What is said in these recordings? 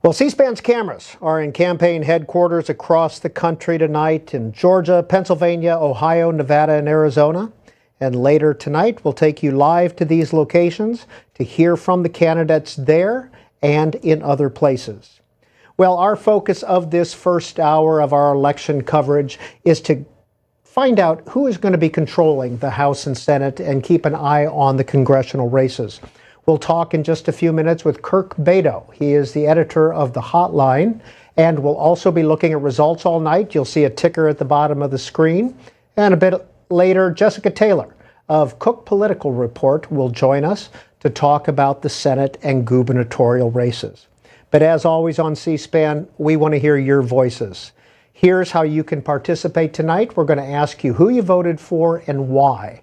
Well, C-SPAN's cameras are in campaign headquarters across the country tonight in Georgia, Pennsylvania, Ohio, Nevada, and Arizona. And later tonight, we'll take you live to these locations to hear from the candidates there and in other places. Well, our focus of this first hour of our election coverage is to find out who is going to be controlling the House and Senate and keep an eye on the congressional races. We'll talk in just a few minutes with Kirk Beto. He is the editor of The Hotline, and we'll also be looking at results all night. You'll see a ticker at the bottom of the screen. And a bit later, Jessica Taylor of Cook Political Report will join us to talk about the Senate and gubernatorial races. But as always on C-SPAN, we want to hear your voices. Here's how you can participate tonight. We're going to ask you who you voted for and why.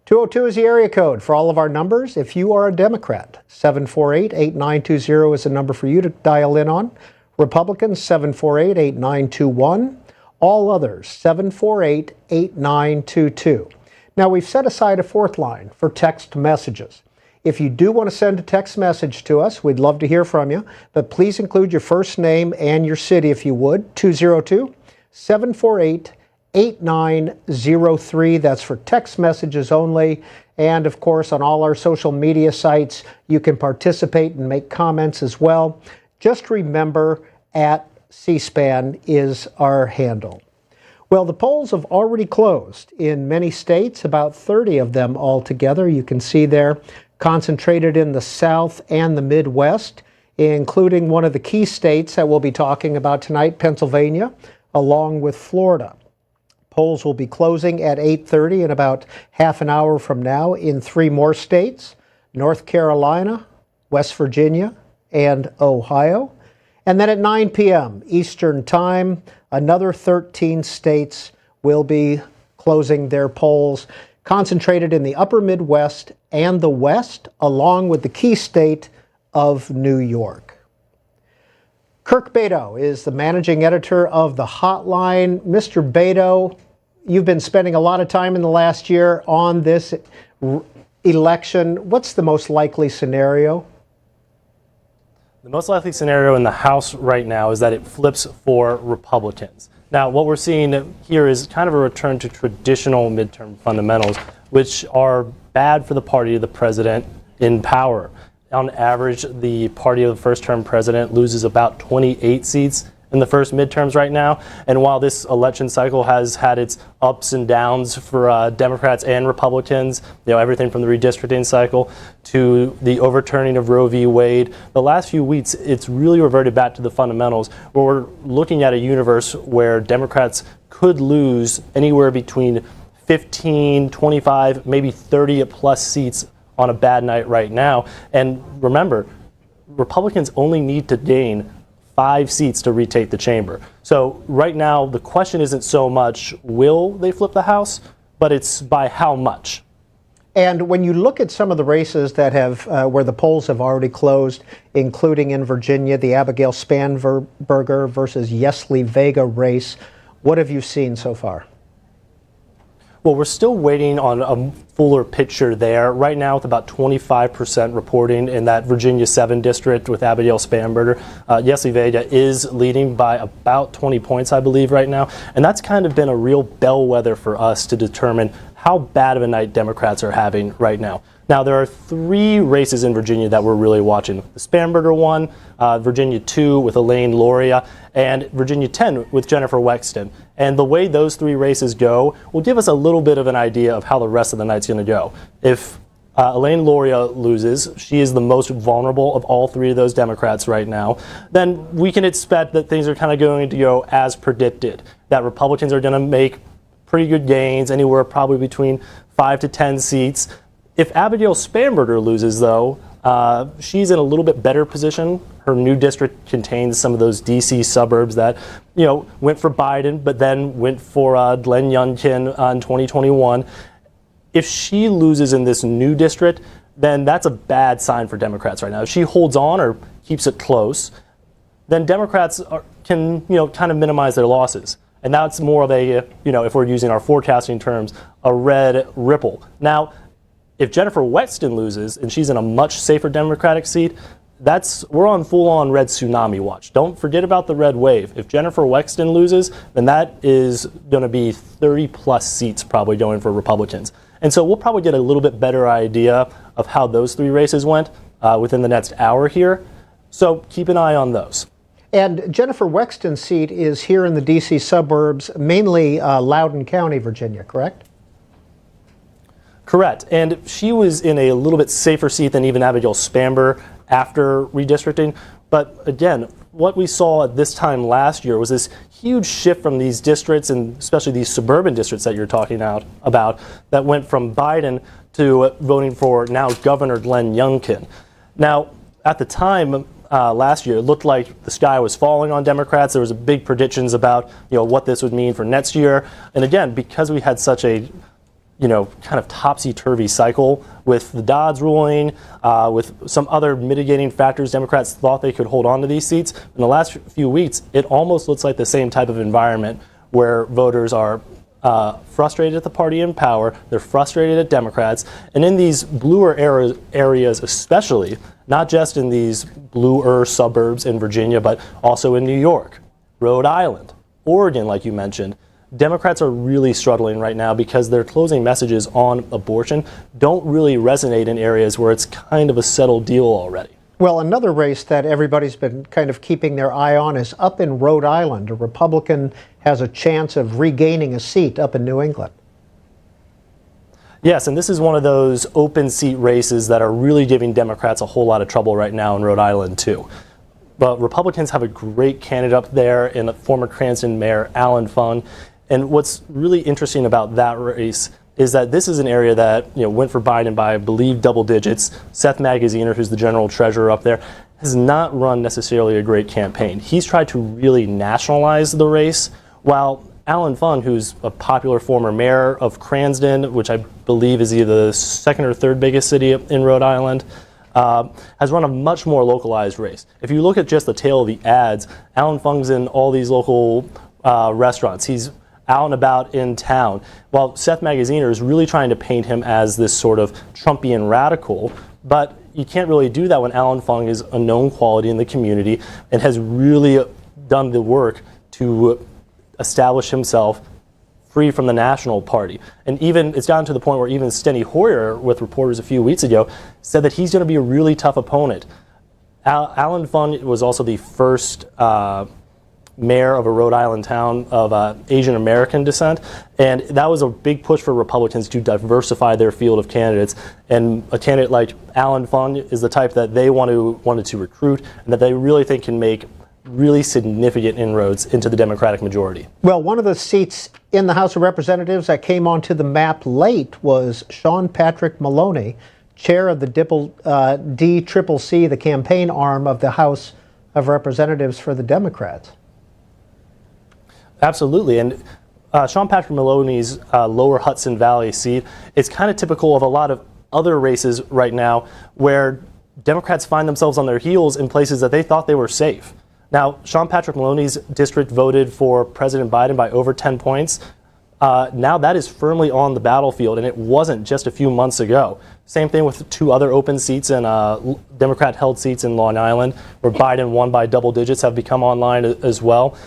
202 is the area code for all of our numbers. If you are a Democrat, 748-8920 is the number for you to dial in on. Republicans, 748-8921. All others, 748-8922. Now, we've set aside a fourth line for text messages. If you do want to send a text message to us, we'd love to hear from you. But please include your first name and your city, if you would. 202-748-8903. 8903. That's for text messages only. And of course, on all our social media sites, you can participate and make comments as well. Just remember, at C-SPAN is our handle. Well, the polls have already closed in many states, about 30 of them altogether. You can see there, concentrated in the South and the Midwest, including one of the key states that we'll be talking about tonight, Pennsylvania, along with Florida. Polls will be closing at 8:30 in about half an hour from now in 3 more states, North Carolina, West Virginia, and Ohio. And then at 9 p.m. Eastern Time, another 13 states will be closing their polls, concentrated in the upper Midwest and the West, along with the key state of New York. Kirk Beto is the managing editor of The Hotline. Mr. Beto, you've been spending a lot of time in the last year on this election. What's the most likely scenario? The most likely scenario in the House right now is that it flips for Republicans. Now, what we're seeing here is kind of a return to traditional midterm fundamentals, which are bad for the party of the president in power. On average, the party of the first-term president loses about 28 seats in the first midterms right now. And while this election cycle has had its ups and downs for Democrats and Republicans, everything from the redistricting cycle to the overturning of Roe v. Wade, the last few weeks, it's really reverted back to the fundamentals, where we're looking at a universe where Democrats could lose anywhere between 15, 25, maybe 30 plus seats on a bad night right now. And remember, Republicans only need to gain 5 seats to retake the chamber. So right now, the question isn't so much will they flip the House, but it's by how much. And when you look at some of the races that have, where the polls have already closed, including in Virginia, the Abigail Spanberger versus Yesli Vega race, what have you seen so far? Well, we're still waiting on a fuller picture there. Right now, with about 25% reporting in that Virginia 7 district with Abigail Spanberger, Yesli Vega is leading by about 20 points, I believe, right now. And that's kind of been a real bellwether for us to determine how bad of a night Democrats are having right now. Now, there are 3 races in Virginia that we're really watching. The Spanberger one, Virginia 2 with Elaine Loria, and Virginia 10 with Jennifer Wexton. And the way those 3 races go will give us a little bit of an idea of how the rest of the night's going to go. If Elaine Loria loses, she is the most vulnerable of all 3 of those Democrats right now, then we can expect that things are kind of going to go as predicted, that Republicans are going to make pretty good gains, anywhere probably between 5 to 10 seats. If Abigail Spanberger loses, though, she's in a little bit better position. Her new district contains some of those D.C. suburbs that, went for Biden, but then went for Glenn Youngkin in 2021. If she loses in this new district, then that's a bad sign for Democrats right now. If she holds on or keeps it close, then Democrats can, kind of minimize their losses. And that's more of a, if we're using our forecasting terms, a red ripple. Now, if Jennifer Wexton loses and she's in a much safer Democratic seat, we're on full-on red tsunami watch. Don't forget about the red wave. If Jennifer Wexton loses, then that is going to be 30-plus seats probably going for Republicans. And so we'll probably get a little bit better idea of how those three races went within the next hour here. So keep an eye on those. And Jennifer Wexton's seat is here in the D.C. suburbs, mainly Loudoun County, Virginia, correct? Correct. And she was in a little bit safer seat than even Abigail Spanber after redistricting. But again, what we saw at this time last year was this huge shift from these districts, and especially these suburban districts that you're talking about, that went from Biden to voting for now Governor Glenn Youngkin. Now, at the time last year, it looked like the sky was falling on Democrats. There was big predictions about what this would mean for next year. And again, because we had such a kind of topsy-turvy cycle with the Dodds ruling, with some other mitigating factors, Democrats thought they could hold on to these seats. In the last few weeks, it almost looks like the same type of environment where voters are frustrated at the party in power, they're frustrated at Democrats, and in these bluer areas especially, not just in these bluer suburbs in Virginia, but also in New York, Rhode Island, Oregon, like you mentioned, Democrats are really struggling right now because their closing messages on abortion don't really resonate in areas where it's kind of a settled deal already. Well, another race that everybody's been kind of keeping their eye on is up in Rhode Island. A Republican has a chance of regaining a seat up in New England. Yes, and this is one of those open seat races that are really giving Democrats a whole lot of trouble right now in Rhode Island, too. But Republicans have a great candidate up there in former Cranston Mayor Alan Fung. And what's really interesting about that race is that this is an area that went for Biden by, I believe, double digits. Seth Magaziner, who's the general treasurer up there, has not run necessarily a great campaign. He's tried to really nationalize the race, while Alan Fung, who's a popular former mayor of Cranston, which I believe is either the second or third biggest city in Rhode Island, has run a much more localized race. If you look at just the tail of the ads, Alan Fung's in all these local restaurants. He's out and about in town, while Seth Magaziner is really trying to paint him as this sort of Trumpian radical. But you can't really do that when Alan Fung is a known quality in the community and has really done the work to establish himself free from the national party. And even it's gotten to the point where even Steny Hoyer, with reporters a few weeks ago, said that he's going to be a really tough opponent. Alan Fung was also the first mayor of a Rhode Island town of Asian American descent, and that was a big push for Republicans to diversify their field of candidates. And a candidate like Alan Fung is the type that they wanted to recruit, and that they really think can make really significant inroads into the Democratic majority. Well, one of the seats in the House of Representatives that came onto the map late was Sean Patrick Maloney, chair of the DCCC, the campaign arm of the House of Representatives for the Democrats. Absolutely, and Sean Patrick Maloney's lower Hudson Valley seat, it's kind of typical of a lot of other races right now where Democrats find themselves on their heels in places that they thought they were safe. Now, Sean Patrick Maloney's district voted for President Biden by over 10 points. Now that is firmly on the battlefield, and it wasn't just a few months ago. Same thing with two other open seats and Democrat-held seats in Long Island, where Biden won by double digits, have become online as well.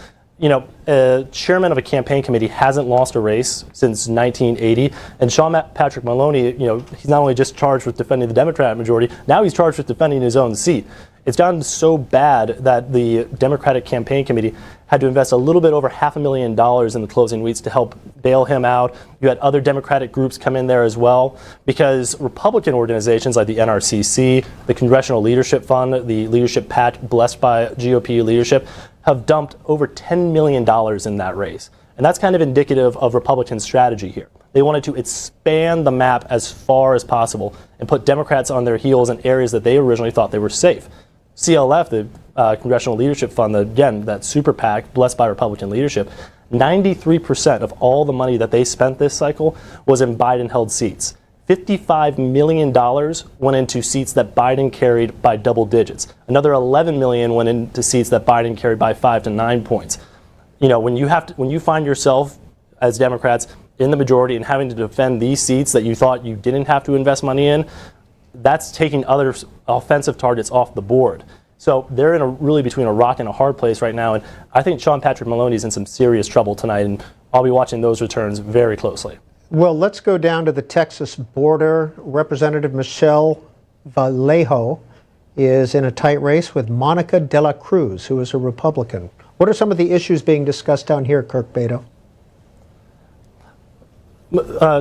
A chairman of a campaign committee hasn't lost a race since 1980, and Sean Patrick Maloney, he's not only just charged with defending the Democrat majority, now he's charged with defending his own seat. It's gotten so bad that the Democratic campaign committee had to invest a little bit over $500,000 in the closing weeks to help bail him out. You had other Democratic groups come in there as well, because Republican organizations like the NRCC, the Congressional Leadership Fund, the Leadership PAC blessed by GOP leadership, have dumped over $10 million in that race. And that's kind of indicative of Republican strategy here. They wanted to expand the map as far as possible and put Democrats on their heels in areas that they originally thought they were safe. CLF, the Congressional Leadership Fund, again, that super PAC blessed by Republican leadership, 93% of all the money that they spent this cycle was in Biden-held seats. $55 million went into seats that Biden carried by double digits. Another $11 million went into seats that Biden carried by 5 to 9 points. When you find yourself as Democrats in the majority and having to defend these seats that you thought you didn't have to invest money in, that's taking other offensive targets off the board. So they're really between a rock and a hard place right now, and I think Sean Patrick Maloney's in some serious trouble tonight, and I'll be watching those returns very closely. Well, let's go down to the Texas border. Representative Michelle Vallejo is in a tight race with Monica de la Cruz, who is a Republican. What are some of the issues being discussed down here, Kirk Beto?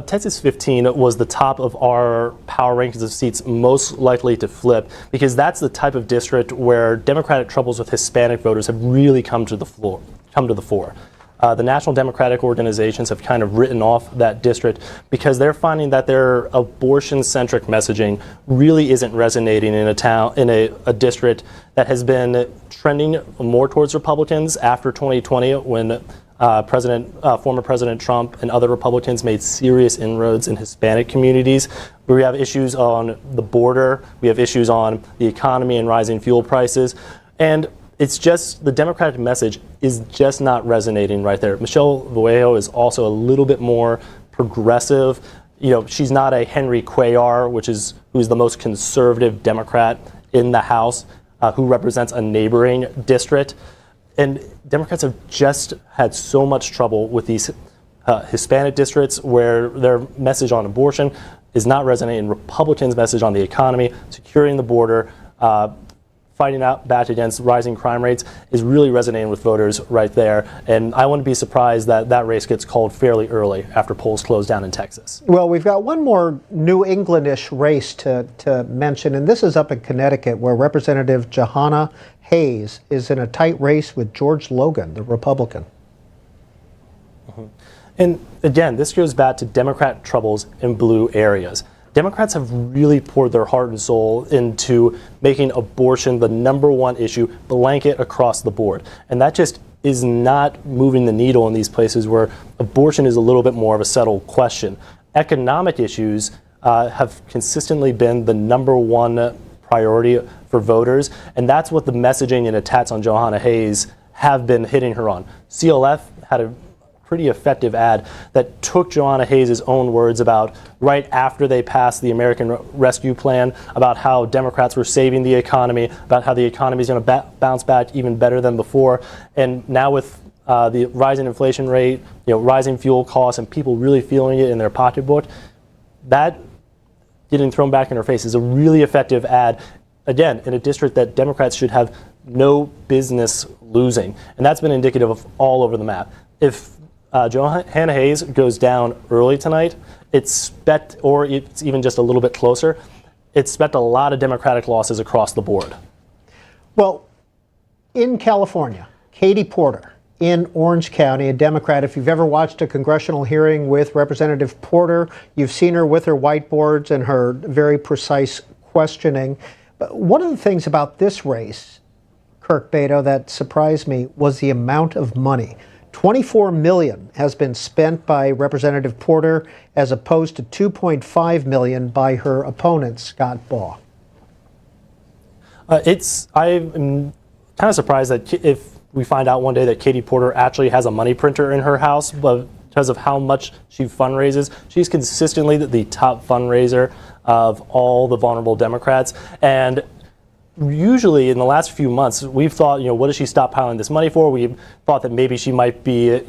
Texas 15 was the top of our power rankings of seats most likely to flip, because that's the type of district where Democratic troubles with Hispanic voters have really come to the fore. The national Democratic organizations have kind of written off that district because they're finding that their abortion-centric messaging really isn't resonating in a district that has been trending more towards Republicans after 2020, when former President Trump and other Republicans made serious inroads in Hispanic communities. We have issues on the border, we have issues on the economy and rising fuel prices, and it's just the Democratic message is just not resonating right there. Michelle Vallejo is also a little bit more progressive. She's not a Henry Cuellar, who's the most conservative Democrat in the House, who represents a neighboring district. And Democrats have just had so much trouble with these Hispanic districts where their message on abortion is not resonating. Republicans' message on the economy, securing the border, fighting out back against rising crime rates is really resonating with voters right there. And I wouldn't be surprised that that race gets called fairly early after polls close down in Texas. Well, we've got one more New Englandish race to mention, and this is up in Connecticut, where Representative Johanna Hayes is in a tight race with George Logan, the Republican. And again, this goes back to Democrat troubles in blue areas. Democrats have really poured their heart and soul into making abortion the #1 issue blanket across the board. And that just is not moving the needle in these places where abortion is a little bit more of a settled question. Economic issues have consistently been the #1 priority for voters, and that's what the messaging and attacks on Johanna Hayes have been hitting her on. CLF had a pretty effective ad that took Johanna Hayes' own words about right after they passed the American Rescue Plan, about how Democrats were saving the economy, about how the economy is going to bounce back even better than before. And now with the rising inflation rate, rising fuel costs, and people really feeling it in their pocketbook, that getting thrown back in her face is a really effective ad, again, in a district that Democrats should have no business losing. And that's been indicative of all over the map. If Johanna Hayes goes down early tonight, or it's even just a little bit closer, expect a lot of Democratic losses across the board. Well, in California, Katie Porter in Orange County, a Democrat. If you've ever watched a congressional hearing with Representative Porter, you've seen her with her whiteboards and her very precise questioning. But one of the things about this race, Kirk Beto, that surprised me was the amount of money. $24 million has been spent by Representative Porter, as opposed to $2.5 million by her opponent, Scott Baugh. I'm kind of surprised that if we find out one day that Katie Porter actually has a money printer in her house, but because of how much she fundraises, she's consistently the top fundraiser of all the vulnerable Democrats. And usually in the last few months, we've thought, what does she stockpiling this money for? We thought that maybe she might be,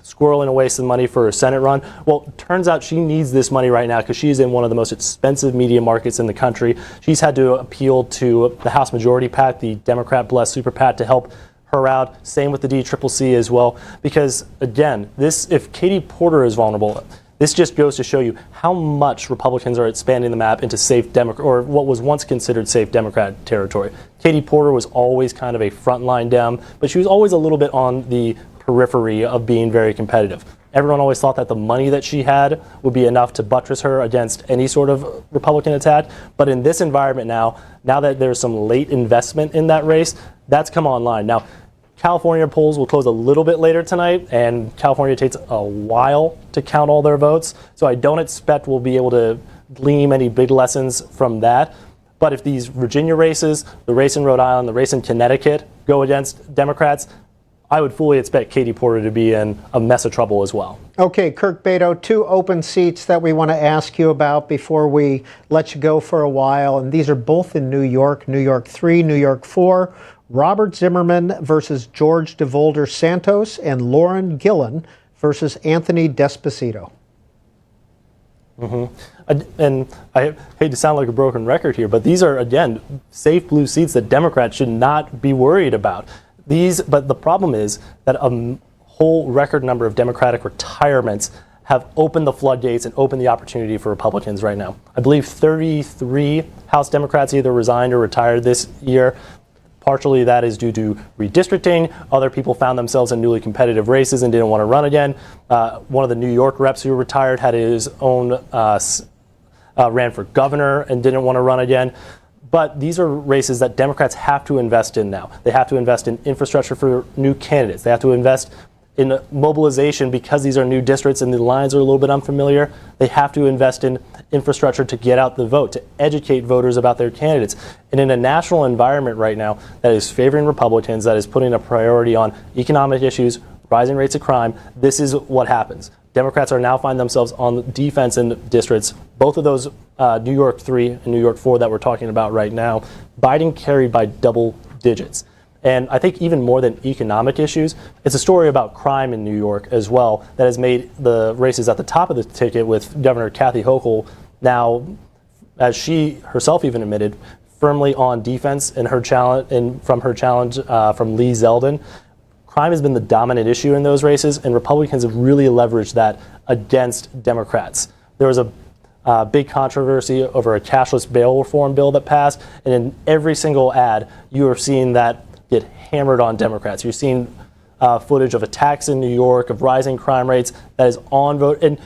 squirreling away some money for a Senate run. Well, it turns out she needs this money right now because she's in one of the most expensive media markets in the country. She's had to appeal to the House Majority PAC, the Democrat-blessed super PAC, to help her out. Same with the DCCC as well. Because again, if Katie Porter is vulnerable, this just goes to show you how much Republicans are expanding the map into safe or what was once considered safe Democrat territory. Katie Porter was always kind of a frontline Dem, but she was always a little bit on the periphery of being very competitive. Everyone always thought that the money that she had would be enough to buttress her against any sort of Republican attack. But in this environment now that there's some late investment in that race, that's come online. Now, California polls will close a little bit later tonight, and California takes a while to count all their votes. So I don't expect we'll be able to glean any big lessons from that. But if these Virginia races, the race in Rhode Island, the race in Connecticut go against Democrats, I would fully expect Katie Porter to be in a mess of trouble as well. Okay, Kirk Beto, 2 open seats that we want to ask you about before we let you go for a while. And these are both in New York, New York 3, New York 4. Robert Zimmerman versus George DeVolder Santos, and Lauren Gillen versus Anthony Despacito. And I hate to sound like a broken record here, but these are, again, safe blue seats that Democrats should not be worried about. But the problem is that a whole record number of Democratic retirements have opened the floodgates and opened the opportunity for Republicans right now. I believe 33 House Democrats either resigned or retired this year. Partially that is due to redistricting. Other people found themselves in newly competitive races and didn't want to run again. One of the New York reps who retired had his own, ran for governor and didn't want to run again. But these are races that Democrats have to invest in now. They have to invest in infrastructure for new candidates. They have to invest in mobilization because these are new districts and the lines are a little bit unfamiliar. They have to invest in infrastructure to get out the vote, to educate voters about their candidates. And in a national environment right now that is favoring Republicans, that is putting a priority on economic issues, rising rates of crime, this is what happens. Democrats are now finding themselves on defense in districts, both of those New York 3 and New York 4 that we're talking about right now. Biden carried by double digits. And I think even more than economic issues, it's a story about crime in New York as well that has made the races at the top of the ticket with Governor Kathy Hochul now, as she herself even admitted, firmly on defense in her challenge, from her challenge from Lee Zeldin. Crime has been the dominant issue in those races, and Republicans have really leveraged that against Democrats. There was a big controversy over a cashless bail reform bill that passed, and in every single ad, you are seeing that get hammered on Democrats. You're seeing footage of attacks in New York, of rising crime rates that is on vote. And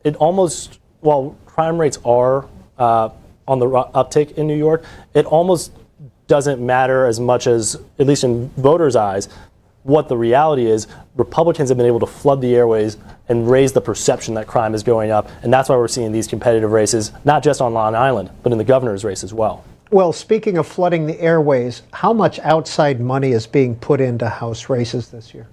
it almost, while crime rates are on the uptick in New York, it almost doesn't matter as much as, at least in voters' eyes, what the reality is. Republicans have been able to flood the airways and raise the perception that crime is going up. And that's why we're seeing these competitive races, not just on Long Island, but in the governor's race as well. Well, speaking of flooding the airways, how much outside money is being put into House races this year?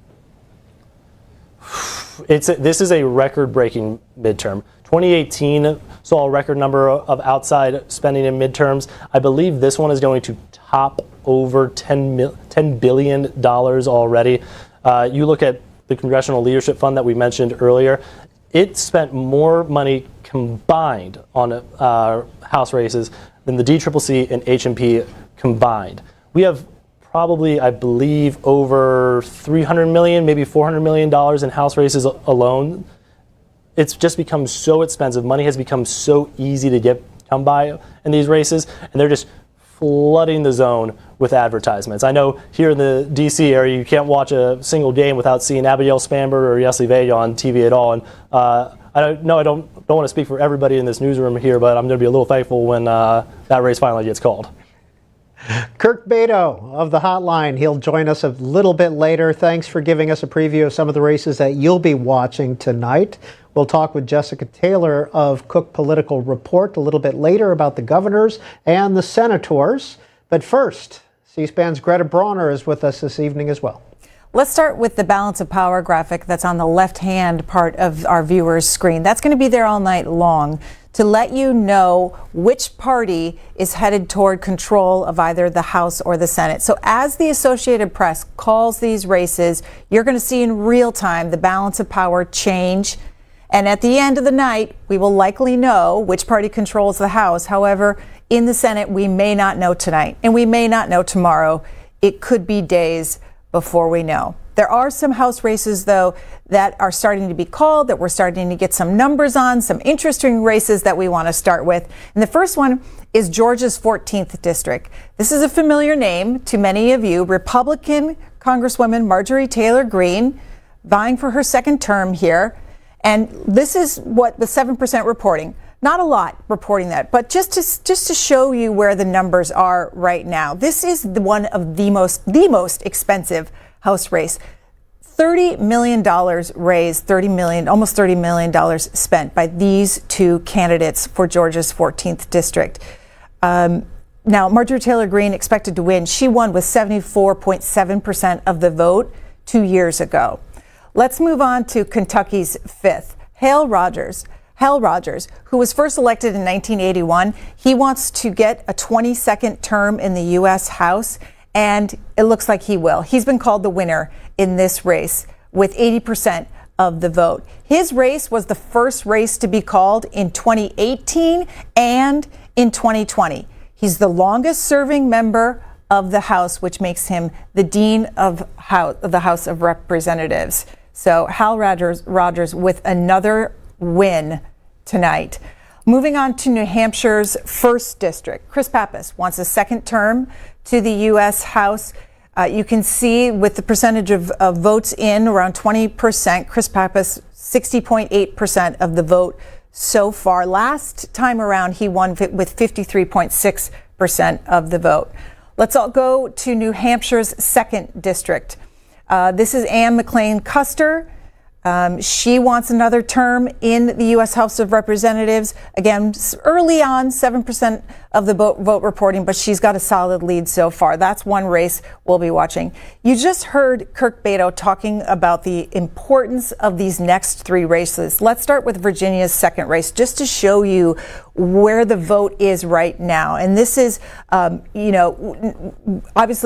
This is a record-breaking midterm. 2018 saw a record number of outside spending in midterms. I believe this one is going to top over $10 billion already. You look at the Congressional Leadership Fund that we mentioned earlier. It spent more money combined on House races than the DCCC and H&P combined. We have probably, I believe, over $300 million, maybe $400 million in House races alone. It's just become so expensive. Money has become so easy to come by in these races, and they're just flooding the zone with advertisements. I know here in the D.C. area, you can't watch a single game without seeing Abigail Spanberger or Yesli Vega on TV at all. And I don't want to speak for everybody in this newsroom here, but I'm going to be a little thankful when that race finally gets called. Kirk Beto of the Hotline. He'll join us a little bit later. Thanks for giving us a preview of some of the races that you'll be watching tonight. We'll talk with Jessica Taylor of Cook Political Report a little bit later about the governors and the senators. But first, C-SPAN's Greta Brawner is with us this evening as well. Let's start with the balance of power graphic that's on the left-hand part of our viewers' screen. That's going to be there all night long to let you know which party is headed toward control of either the House or the Senate. So as the Associated Press calls these races, you're going to see in real time the balance of power change. And at the end of the night, we will likely know which party controls the House. However, in the Senate, we may not know tonight, and we may not know tomorrow. It could be days before we know. There are some House races, though, that are starting to be called, that we're starting to get some numbers on, some interesting races that we want to start with. And the first one is Georgia's 14th district. This is a familiar name to many of you. Republican Congresswoman Marjorie Taylor Greene vying for her second term here. And this is what the 7% reporting. Not a lot reporting that, but just to show you where the numbers are right now. This is one of the most expensive House race. $30 million raised, almost $30 million spent by these two candidates for Georgia's 14th district. Now, Marjorie Taylor Greene expected to win. She won with 74.7% of the vote. 2 years ago. Let's move on to Kentucky's 5th. Hal Rogers, who was first elected in 1981, he wants to get a 22nd term in the U.S. House, and it looks like he will. He's been called the winner in this race with 80% of the vote. His race was the first race to be called in 2018 and in 2020. He's the longest serving member of the House, which makes him the Dean of the House of Representatives. So Hal Rogers with another win tonight. Moving on to New Hampshire's 1st district. Chris Pappas wants a second term to the U.S. House. You can see with the percentage of votes in, around 20%, Chris Pappas, 60.8% of the vote so far. Last time around, he won with 53.6% of the vote. Let's all go to New Hampshire's 2nd district. This is Ann McLean Custer. She wants another term in the U.S. House of Representatives. Again, early on, 7% of the vote reporting, but she's got a solid lead so far. That's one race we'll be watching. You just heard Kirk Beto talking about the importance of these next 3 races. Let's start with Virginia's 2nd race, just to show you where the vote is right now. And this is, obviously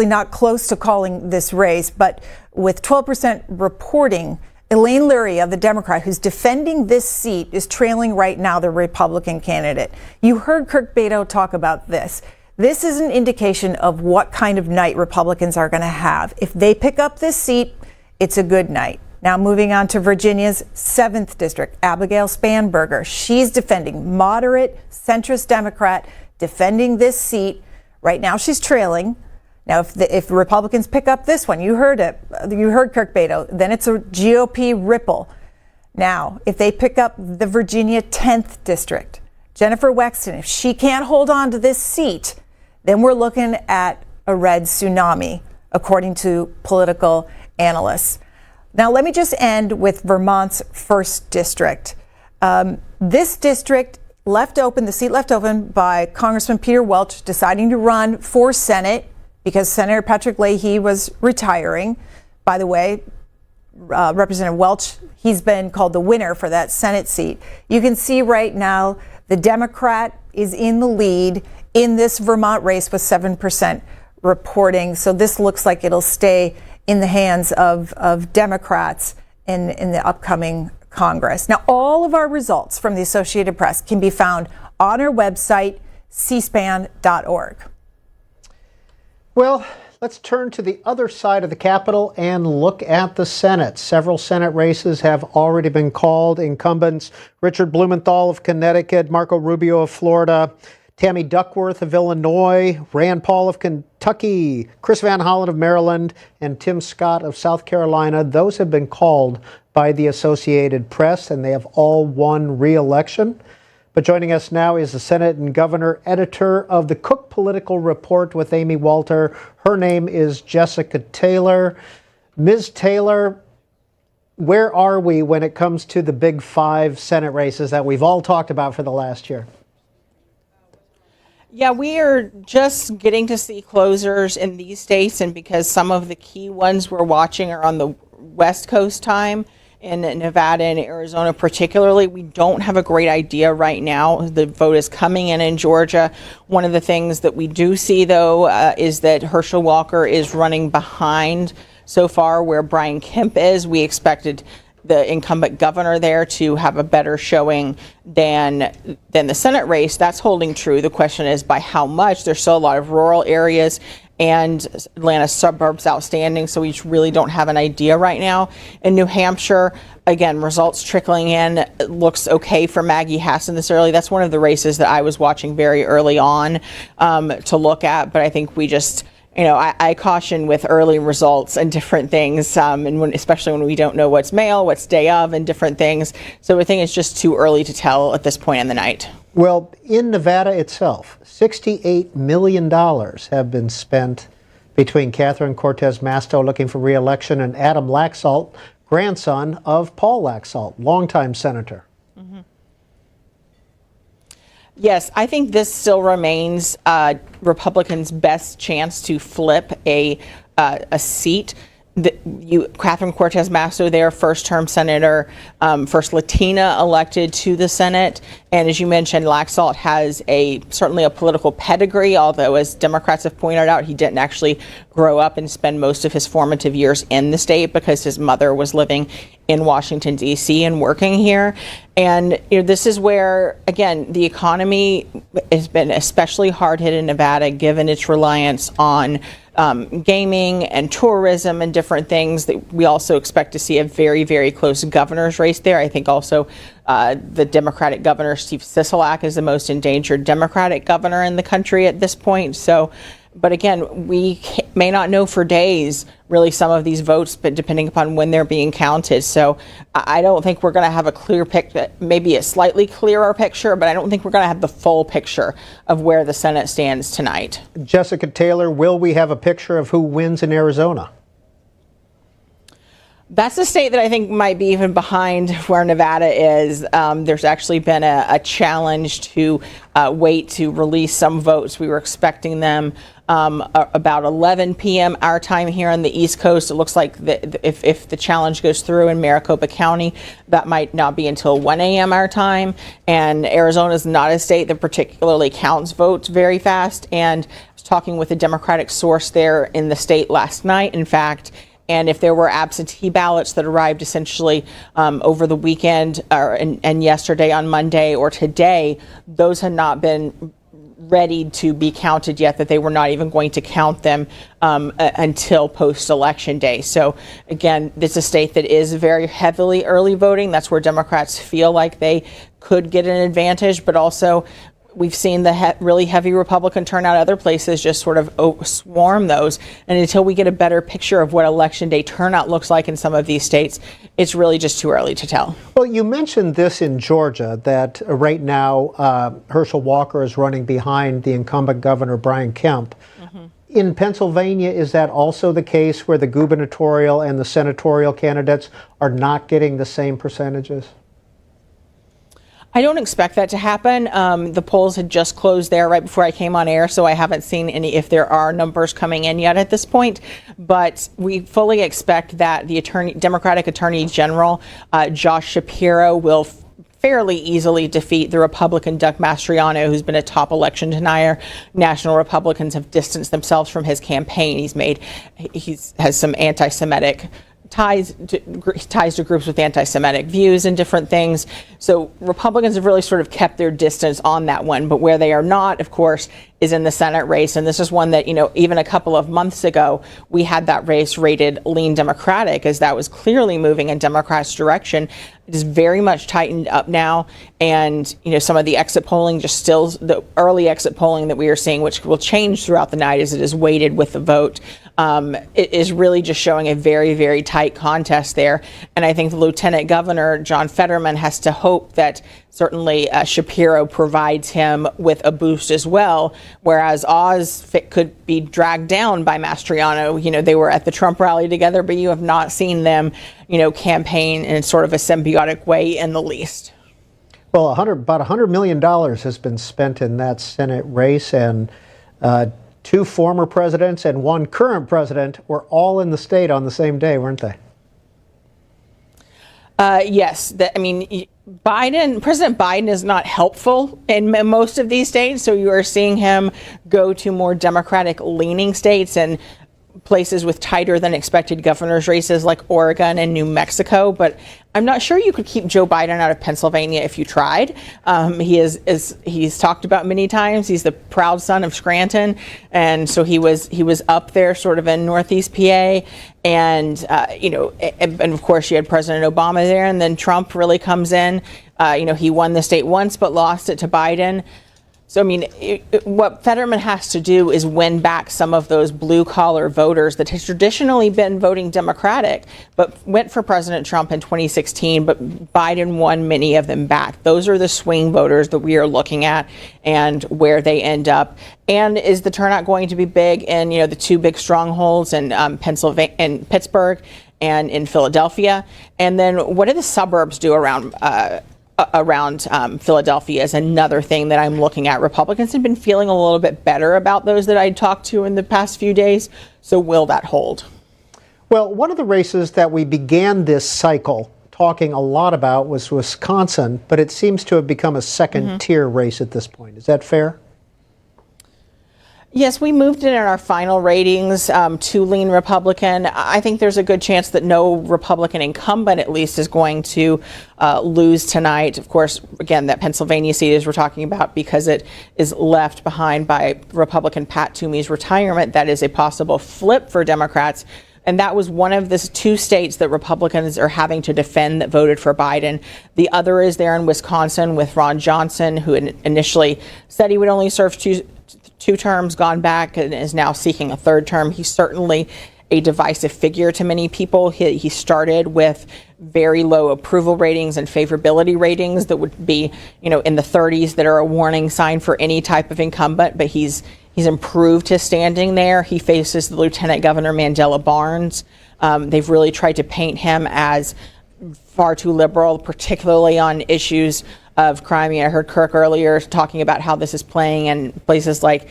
not close to calling this race, but with 12% reporting, Elaine Lurie of the Democrat, who's defending this seat, is trailing right now the Republican candidate. You heard Kirk Beto talk about this. This is an indication of what kind of night Republicans are going to have. If they pick up this seat, it's a good night. Now moving on to Virginia's 7th district, Abigail Spanberger. She's defending moderate, centrist Democrat, defending this seat. Right now she's trailing. Now, if Republicans pick up this one, you heard it. You heard Kirk Beto. Then it's a GOP ripple. Now, if they pick up the Virginia 10th district, Jennifer Wexton, if she can't hold on to this seat, then we're looking at a red tsunami, according to political analysts. Now, let me just end with Vermont's 1st district. This district the seat left open by Congressman Peter Welch deciding to run for Senate, because Senator Patrick Leahy was retiring. By the way, Representative Welch, he's been called the winner for that Senate seat. You can see right now the Democrat is in the lead in this Vermont race with 7% reporting. So this looks like it'll stay in the hands of Democrats in the upcoming Congress. Now, all of our results from the Associated Press can be found on our website, cspan.org. Well, let's turn to the other side of the Capitol and look at the Senate. Several Senate races have already been called. Incumbents Richard Blumenthal of Connecticut, Marco Rubio of Florida, Tammy Duckworth of Illinois, Rand Paul of Kentucky, Chris Van Hollen of Maryland, and Tim Scott of South Carolina. Those have been called by the Associated Press, and they have all won re-election. But joining us now is the Senate and Governor editor of the Cook Political Report with Amy Walter. Her name is Jessica Taylor. Ms. Taylor, where are we when it comes to the big 5 Senate races that we've all talked about for the last year? Yeah, we are just getting to see closers in these states, and because some of the key ones we're watching are on the West Coast time, in Nevada and Arizona particularly, we don't have a great idea right now. The vote is coming in Georgia. One of the things that we do see, though, is that Herschel Walker is running behind so far where Brian Kemp is. We expected the incumbent governor there to have a better showing than the Senate race. That's holding true. The question is by how much. There's still a lot of rural areas and Atlanta suburbs outstanding, so we really don't have an idea right now. In New Hampshire, again, results trickling in. It looks okay for Maggie Hassan this early. That's one of the races that I was watching very early on to look at, but I think we just, I caution with early results and different things, and especially when we don't know what's mail, what's day of, and different things. So I think it's just too early to tell at this point in the night. Well, in Nevada itself, $68 million have been spent between Catherine Cortez Masto looking for re-election and Adam Laxalt, grandson of Paul Laxalt, longtime senator. Mm-hmm. Yes, I think this still remains Republicans' best chance to flip a seat. Catherine Cortez Masto there, first-term senator, first Latina elected to the Senate. And as you mentioned, Laxalt has certainly a political pedigree, although as Democrats have pointed out, he didn't actually grow up and spend most of his formative years in the state because his mother was living in Washington, D.C. and working here. And this is where, again, the economy has been especially hard hit in Nevada, given its reliance on gaming and tourism and different things. That we also expect to see a very, very close governor's race there. I think also the Democratic governor, Steve Sisolak, is the most endangered Democratic governor in the country at this point. So, but again, we may not know for days really some of these votes, but depending upon when they're being counted. So I don't think we're going to have a clear picture, maybe a slightly clearer picture, but I don't think we're going to have the full picture of where the Senate stands tonight. Jessica Taylor, will we have a picture of who wins in Arizona? That's the state that I think might be even behind where Nevada is. There's actually been a challenge to wait to release some votes. We were expecting them about 11 p.m. our time here on the East Coast. It looks like if the challenge goes through in Maricopa County, that might not be until 1 a.m. our time. And Arizona is not a state that particularly counts votes very fast. And I was talking with a Democratic source there in the state last night, in fact. And if there were absentee ballots that arrived essentially over the weekend and yesterday on Monday or today, those had not been ready to be counted yet, that they were not even going to count them until post-election day. So again, this is a state that is very heavily early voting. That's where Democrats feel like they could get an advantage, but also we've seen the really heavy Republican turnout other places just sort of swarm those. And until we get a better picture of what election day turnout looks like in some of these states, it's really just too early to tell. Well, you mentioned this in Georgia, that right now Herschel Walker is running behind the incumbent governor, Brian Kemp. Mm-hmm. In Pennsylvania, is that also the case where the gubernatorial and the senatorial candidates are not getting the same percentages? I don't expect that to happen. The polls had just closed there right before I came on air, so I haven't seen if there are numbers coming in yet at this point. But we fully expect that the Democratic Attorney General, Josh Shapiro, will fairly easily defeat the Republican Doug Mastriano, who's been a top election denier. National Republicans have distanced themselves from his campaign. He has some anti-Semitic ties to groups with anti-Semitic views and different things. So Republicans have really sort of kept their distance on that one. But where they are not, of course, is in the Senate race. And this is one that, even a couple of months ago, we had that race rated lean Democratic, as that was clearly moving in Democrats' direction. It is very much tightened up now. And, some of the exit polling, the early exit polling that we are seeing, which will change throughout the night as it is weighted with the vote, it is really just showing a very, very tight contest there. And I think the Lieutenant Governor, John Fetterman, has to hope that certainly Shapiro provides him with a boost as well, whereas Oz could be dragged down by Mastriano. They were at the Trump rally together, but you have not seen them, campaign in sort of a symbiotic way in the least. Well, about $100 million has been spent in that Senate race, and two former presidents and one current president were all in the state on the same day, weren't they? Yes. President Biden is not helpful in most of these states. So you are seeing him go to more Democratic leaning states and places with tighter than expected governor's races like Oregon and New Mexico. But I'm not sure you could keep Joe Biden out of Pennsylvania if you tried. He's talked about many times. He's the proud son of Scranton. And so he was up there sort of in Northeast PA. And, and of course you had President Obama there, and then Trump really comes in. He won the state once, but lost it to Biden. So, what Fetterman has to do is win back some of those blue-collar voters that has traditionally been voting Democratic, but went for President Trump in 2016, but Biden won many of them back. Those are the swing voters that we are looking at and where they end up. And is the turnout going to be big in, the two big strongholds in Pennsylvania, in Pittsburgh and in Philadelphia? And then what do the suburbs do around Philadelphia is another thing that I'm looking at. Republicans have been feeling a little bit better about those that I talked to in the past few days. So will that hold? Well, one of the races that we began this cycle talking a lot about was Wisconsin, but it seems to have become a second-tier race at this point. Is that fair? Yes, we moved it in our final ratings to lean Republican. I think there's a good chance that no Republican incumbent, at least, is going to lose tonight. Of course, again, that Pennsylvania seat, as we're talking about, because it is left behind by Republican Pat Toomey's retirement, that is a possible flip for Democrats. And that was one of the two states that Republicans are having to defend that voted for Biden. The other is there in Wisconsin with Ron Johnson, who initially said he would only serve two terms, gone back and is now seeking a third term. He's certainly a divisive figure to many people. He started with very low approval ratings and favorability ratings that would be, in the 30s, that are a warning sign for any type of incumbent, but he's improved his standing there. He faces the Lieutenant Governor Mandela Barnes. They've really tried to paint him as far too liberal, particularly on issues of crime. I heard Kirk earlier talking about how this is playing in places like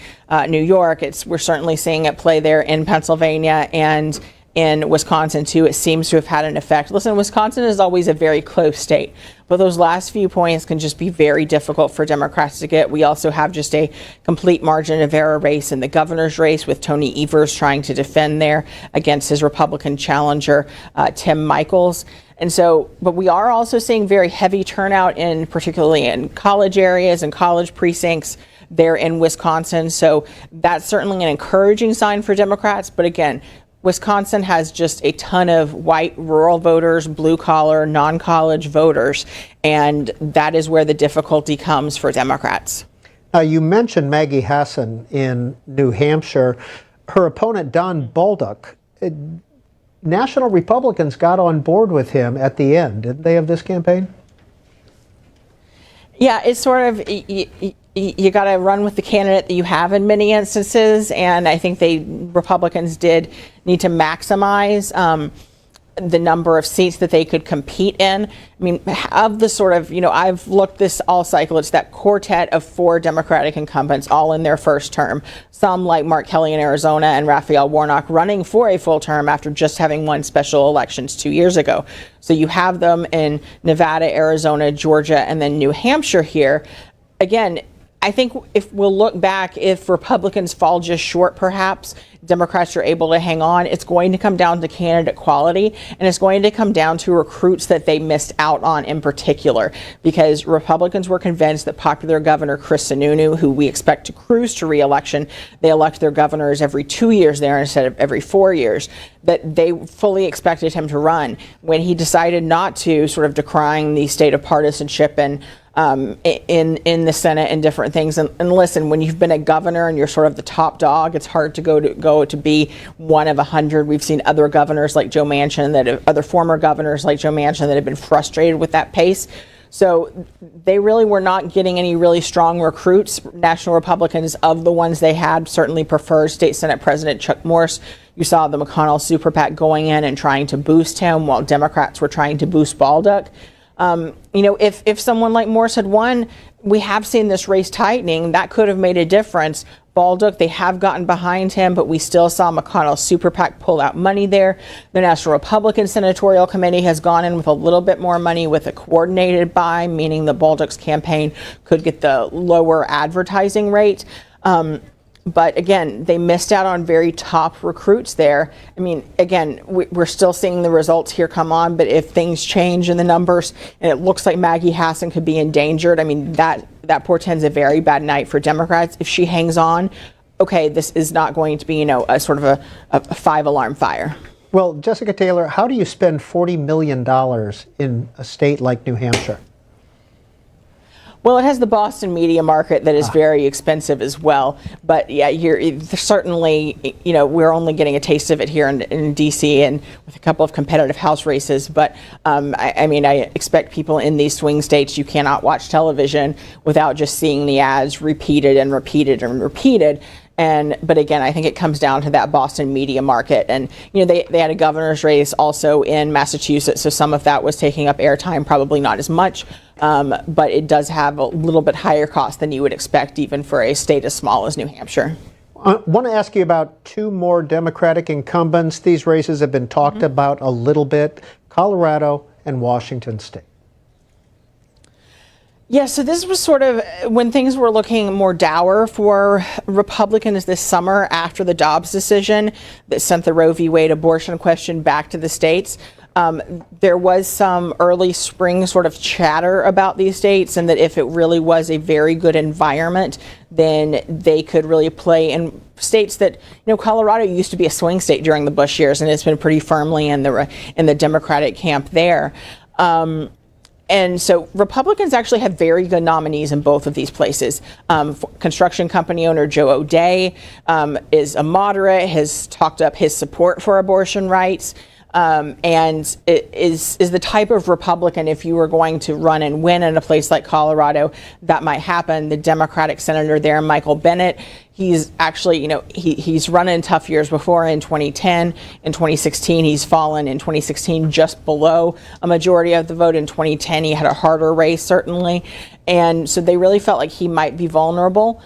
New York. We're certainly seeing it play there in Pennsylvania and in Wisconsin too. It seems to have had an effect. Listen, Wisconsin is always a very close state, but those last few points can just be very difficult for Democrats to get. We also have just a complete margin of error race in the governor's race with Tony Evers trying to defend there against his Republican challenger, Tim Michels. And so, but we are also seeing very heavy turnout particularly in college areas and college precincts there in Wisconsin. So that's certainly an encouraging sign for Democrats. But again, Wisconsin has just a ton of white rural voters, blue collar, non-college voters, and that is where the difficulty comes for Democrats. Now, you mentioned Maggie Hassan in New Hampshire. Her opponent, Don Baldock, national Republicans got on board with him at the end, didn't they, of this campaign? Yeah, it's sort of, you got to run with the candidate that you have in many instances, and I think Republicans did need to maximize the number of seats that they could compete in. I mean, of the sort of, I've looked this all cycle, it's that quartet of 4 Democratic incumbents all in their first term. Some like Mark Kelly in Arizona and Raphael Warnock running for a full term after just having won special elections 2 years ago. So you have them in Nevada, Arizona, Georgia, and then New Hampshire here. Again, I think if we'll look back, if Republicans fall just short, perhaps Democrats are able to hang on, it's going to come down to candidate quality, and it's going to come down to recruits that they missed out on in particular, because Republicans were convinced that popular Governor Chris Sununu, who we expect to cruise to re-election, they elect their governors every 2 years there instead of every 4 years, that they fully expected him to run. When he decided not to, sort of decrying the state of partisanship and in the Senate and different things. And listen, when you've been a governor and you're sort of the top dog, it's hard to go to be one of 100. We've seen other governors like Joe Manchin, other former governors like Joe Manchin that have been frustrated with that pace. So they really were not getting any really strong recruits. National Republicans, of the ones they had, certainly preferred State Senate President Chuck Morse. You saw the McConnell Super PAC going in and trying to boost him while Democrats were trying to boost Baldock. If someone like Morse had won, we have seen this race tightening. That could have made a difference. Baldock, they have gotten behind him, but we still saw McConnell Super PAC pull out money there. The National Republican Senatorial Committee has gone in with a little bit more money with a coordinated buy, meaning that Baldock's campaign could get the lower advertising rate. But again, they missed out on very top recruits there. I mean, again, we're still seeing the results here come on, but if things change in the numbers and it looks like Maggie Hassan could be endangered, I mean, that portends a very bad night for Democrats. If she hangs on, okay, this is not going to be, a sort of a 5-alarm fire. Well, Jessica Taylor, how do you spend $40 million in a state like New Hampshire? Well, it has the Boston media market that is very expensive as well. But yeah, certainly, we're only getting a taste of it here in D.C. and with a couple of competitive House races. But I expect people in these swing states, you cannot watch television without just seeing the ads repeated and repeated and repeated. But again, I think it comes down to that Boston media market. And, they had a governor's race also in Massachusetts. So some of that was taking up airtime, probably not as much. But it does have a little bit higher cost than you would expect even for a state as small as New Hampshire. I want to ask you about two more Democratic incumbents. These races have been talked about a little bit, Colorado and Washington State. Yeah, so this was sort of when things were looking more dour for Republicans this summer after the Dobbs decision that sent the Roe v. Wade abortion question back to the states. There was some early spring sort of chatter about these states, and that if it really was a very good environment, then they could really play in states that, Colorado used to be a swing state during the Bush years, and it's been pretty firmly in the Democratic camp there. And so Republicans actually have very good nominees in both of these places. Construction company owner Joe O'Dea is a moderate, has talked up his support for abortion rights, and it is the type of Republican, if you were going to run and win in a place like Colorado, that might happen. The Democratic senator there, Michael Bennet, he's actually, he's run in tough years before. In 2010, in 2016, he's fallen in 2016 just below a majority of the vote. In 2010, he had a harder race, certainly. And so they really felt like he might be vulnerable.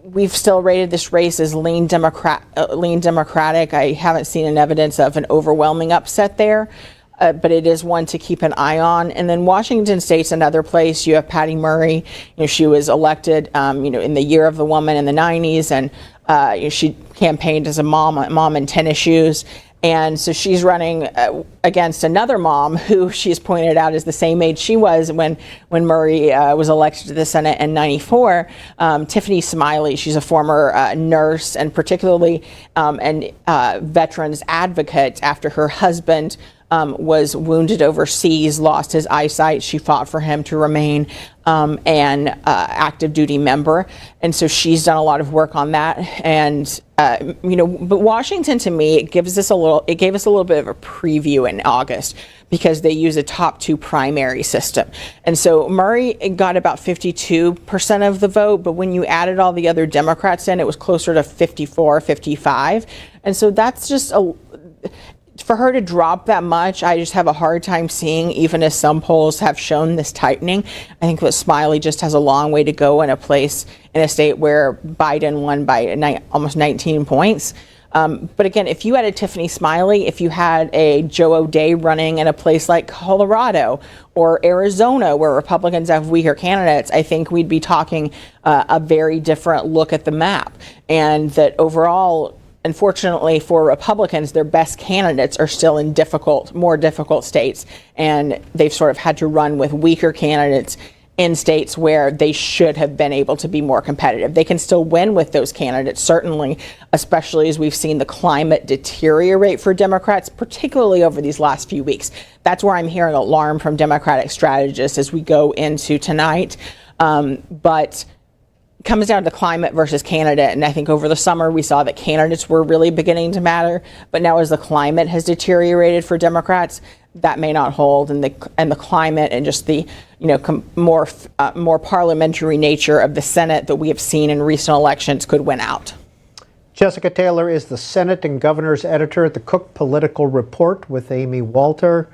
We've still rated this race as lean Democratic. I haven't seen an evidence of an overwhelming upset there, but it is one to keep an eye on. And then Washington State's another place. You have Patty Murray. She was elected, in the year of the woman in the 90s, and she campaigned as a mom in tennis shoes. And so she's running against another mom who she's pointed out is the same age she was when Murray was elected to the Senate in '94. Tiffany Smiley, she's a former nurse and particularly veterans advocate after her husband was wounded overseas, lost his eyesight. She fought for him to remain an active duty member. And so she's done a lot of work on that. And, but Washington, to me, it gave us a little bit of a preview in August because they use a top two primary system. And so Murray got about 52% of the vote, but when you added all the other Democrats in, it was closer to 54, 55. And so that's just for her to drop that much, I just have a hard time seeing, even as some polls have shown this tightening. I think that Smiley just has a long way to go in a state where Biden won by almost 19 points. But again, if you had a Tiffany Smiley, if you had a Joe O'Dea running in a place like Colorado or Arizona, where Republicans have weaker candidates, I think we'd be talking a very different look at the map. And that overall, unfortunately for Republicans, their best candidates are still in more difficult states, and they've sort of had to run with weaker candidates in states where they should have been able to be more competitive. They can still win with those candidates, certainly, especially as we've seen the climate deteriorate for Democrats, particularly over these last few weeks. That's where I'm hearing alarm from Democratic strategists as we go into tonight. But comes down to climate versus candidate, and I think over the summer we saw that candidates were really beginning to matter, but now as the climate has deteriorated for Democrats, that may not hold, and the climate and just the more parliamentary nature of the Senate that we have seen in recent elections could win out. Jessica Taylor is the Senate and Governor's editor at the Cook Political Report with Amy Walter.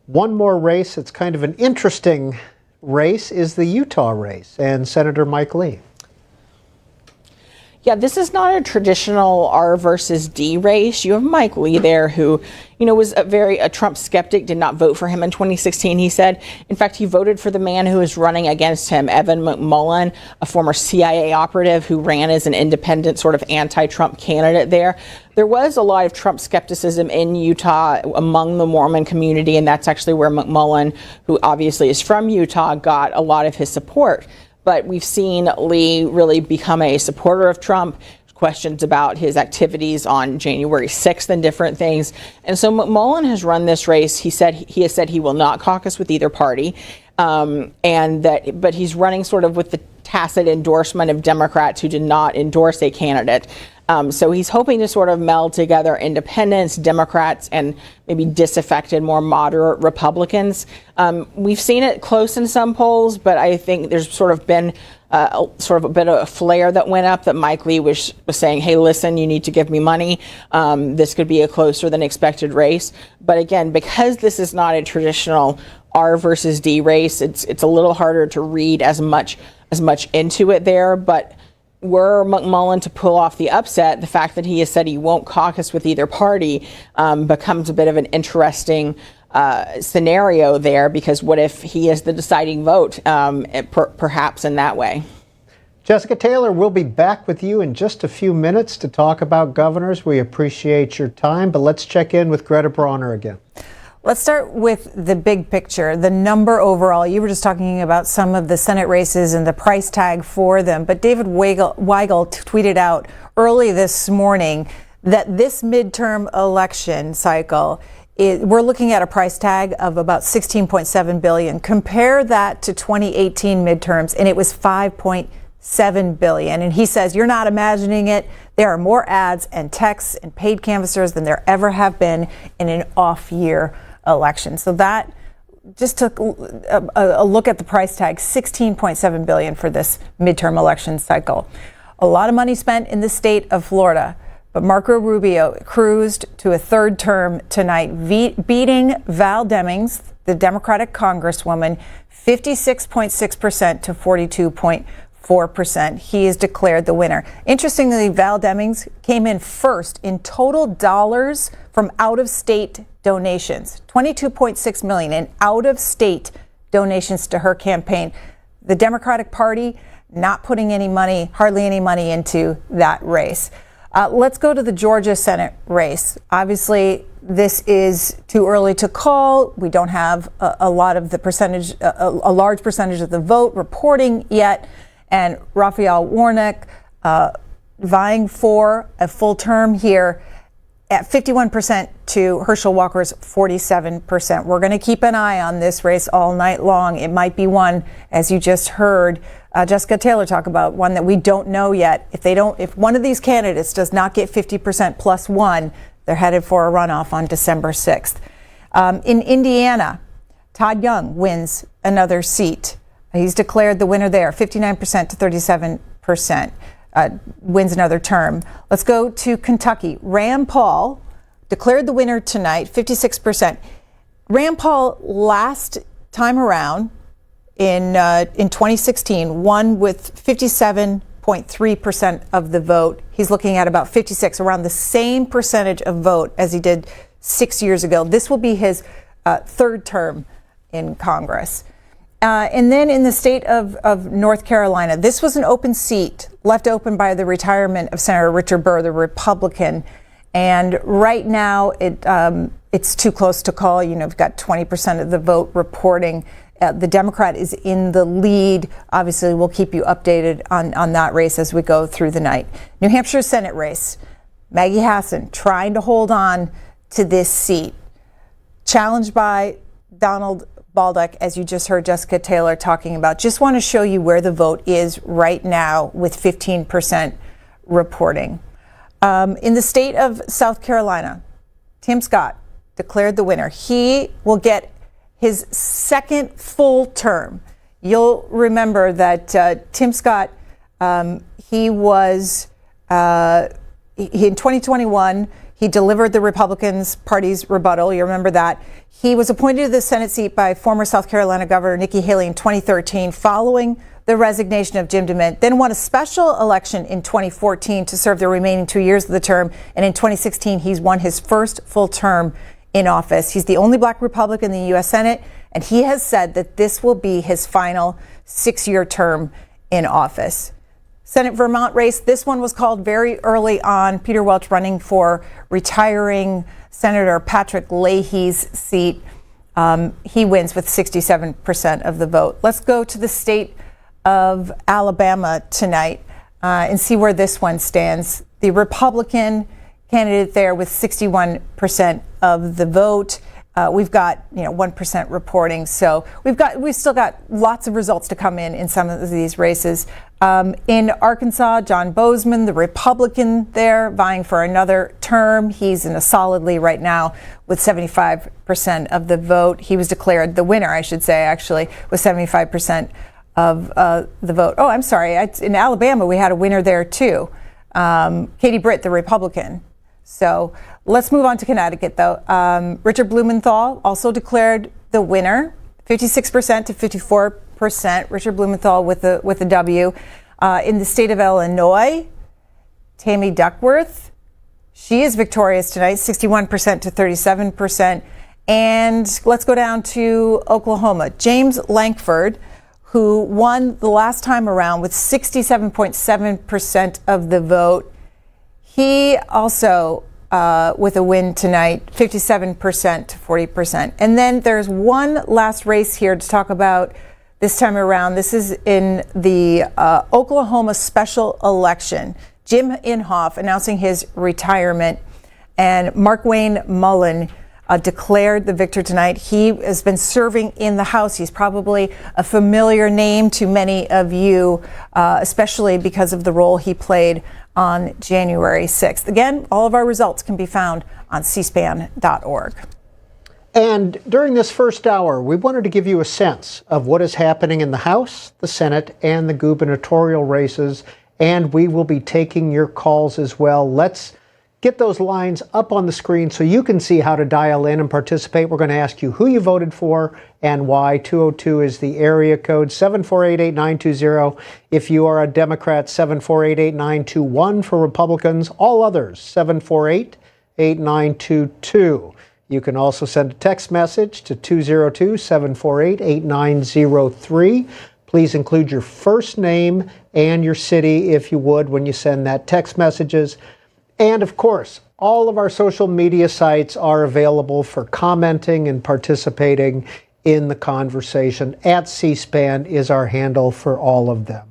One more race, it's kind of an interesting race, is the Utah race and Senator Mike Lee. Yeah, this is not a traditional R versus D race. You have Mike Lee there who, was a Trump skeptic, did not vote for him in 2016, he said. In fact, he voted for the man who is running against him, Evan McMullin, a former CIA operative who ran as an independent sort of anti-Trump candidate there. There was a lot of Trump skepticism in Utah among the Mormon community, and that's actually where McMullin, who obviously is from Utah, got a lot of his support. But we've seen Lee really become a supporter of Trump, questions about his activities on January 6th and different things. And so McMullin has run this race. He has said he will not caucus with either party, but he's running sort of with the tacit endorsement of Democrats who did not endorse a candidate. So he's hoping to sort of meld together independents, Democrats, and maybe disaffected, more moderate Republicans. We've seen it close in some polls, but I think there's sort of been a bit of a flare that went up that Mike Lee was saying, hey, listen, you need to give me money. This could be a closer than expected race. But again, because this is not a traditional R versus D race, it's a little harder to read as much into it there. But were McMullen to pull off the upset, the fact that he has said he won't caucus with either party becomes a bit of an interesting scenario there, because what if he is the deciding vote, perhaps in that way? Jessica Taylor, we'll be back with you in just a few minutes to talk about governors. We appreciate your time, but let's check in with Greta Brawner again. Let's start with the big picture, the number overall. You were just talking about some of the Senate races and the price tag for them, but David Weigel tweeted out early this morning that this midterm election cycle, we're looking at a price tag of about $16.7 billion. Compare that to 2018 midterms, and it was $5.7 billion. And he says, you're not imagining it. There are more ads and texts and paid canvassers than there ever have been in an off-year election. So that just took a look at the price tag, $16.7 billion for this midterm election cycle. A lot of money spent in the state of Florida, but Marco Rubio cruised to a third term tonight, beating Val Demings, the Democratic Congresswoman, 56.6% to 42.4%. He is declared the winner. Interestingly, Val Demings came in first in total dollars from out-of-state donations, $22.6 million in out-of-state donations to her campaign. The Democratic Party not putting any money, hardly any money into that race. Let's go to the Georgia Senate race. Obviously, this is too early to call. We don't have a large percentage of the vote reporting yet. And Raphael Warnock vying for a full term here at 51% to Herschel Walker's 47%. We're going to keep an eye on this race all night long. It might be one, as you just heard Jessica Taylor talk about, one that we don't know yet. If one of these candidates does not get 50% plus one, they're headed for a runoff on December 6th. In Indiana, Todd Young wins another seat. He's declared the winner there, 59% to 37%. Wins another term. Let's go to Kentucky. Rand Paul declared the winner tonight, 56%. Rand Paul last time around in 2016 won with 57.3% of the vote. He's looking at about 56, around the same percentage of vote as he did 6 years ago. This will be his third term in Congress. And then in the state of North Carolina, this was an open seat left open by the retirement of Senator Richard Burr, the Republican. And right now, it's too close to call. You know, we've got 20% of the vote reporting. The Democrat is in the lead. Obviously, we'll keep you updated on that race as we go through the night. New Hampshire Senate race. Maggie Hassan trying to hold on to this seat. Challenged by Donald Baldock, as you just heard Jessica Taylor talking about. Just want to show you where the vote is right now with 15% reporting. In the state of South Carolina, Tim Scott declared the winner. He will get his second full term. You'll remember that Tim Scott, he was, in 2021, he delivered the Republican Party's rebuttal. You remember that. He was appointed to the Senate seat by former South Carolina Governor Nikki Haley in 2013 following the resignation of Jim DeMint, then won a special election in 2014 to serve the remaining 2 years of the term. And in 2016, he's won his first full term in office. He's the only black Republican in the U.S. Senate, and he has said that this will be his final 6-year term in office. Senate Vermont race, this one was called very early on. Peter Welch running for retiring Senator Patrick Leahy's seat. He wins with 67% of the vote. Let's go to the state of Alabama tonight and see where this one stands. The Republican candidate there with 61% of the vote. We've got 1% reporting, so we've still got lots of results to come in some of these races. In Arkansas, John Bozeman, the Republican there, vying for another term. He's in a solid lead right now with 75% of the vote. He was declared the winner, I should say, actually, with 75% of the vote. Oh, I'm sorry. In Alabama, we had a winner there too. Katie Britt, the Republican. So let's move on to Connecticut, though. Richard Blumenthal also declared the winner, 56% to 54%. Richard Blumenthal with the W. In the state of Illinois, Tammy Duckworth, she is victorious tonight, 61% to 37%. And let's go down to Oklahoma. James Lankford, who won the last time around with 67.7% of the vote. He also, with a win tonight, 57% to 40%. And then there's one last race here to talk about this time around. This is in the Oklahoma special election. Jim Inhofe announcing his retirement, and Mark Wayne Mullen declared the victor tonight. He has been serving in the House. He's probably a familiar name to many of you, especially because of the role he played on January 6th. Again, all of our results can be found on cspan.org. And during this first hour, we wanted to give you a sense of what is happening in the House, the Senate, and the gubernatorial races. And we will be taking your calls as well. Let's get those lines up on the screen so you can see how to dial in and participate. We're going to ask you who you voted for and why. 202 is the area code, 748-8920 if you are a Democrat, 748-8921 for Republicans. All others, 748-8922. You can also send a text message to 202-748-8903. Please include your first name and your city, if you would, when you send that text messages. And of course, all of our social media sites are available for commenting and participating in the conversation. At C-SPAN is our handle for all of them.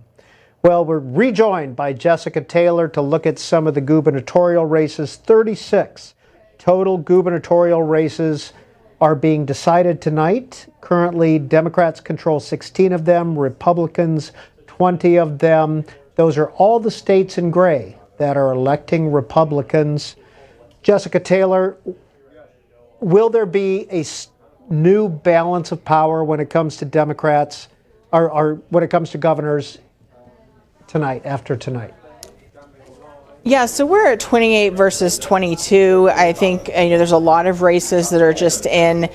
Well, we're rejoined by Jessica Taylor to look at some of the gubernatorial races. 36 total gubernatorial races are being decided tonight. Currently, Democrats control 16 of them, Republicans 20 of them. Those are all the states in gray that are electing Republicans. Jessica Taylor, will there be a new balance of power when it comes to Democrats or when it comes to governors tonight, after tonight? Yeah, so we're at 28 versus 22. I think there's a lot of races that are just in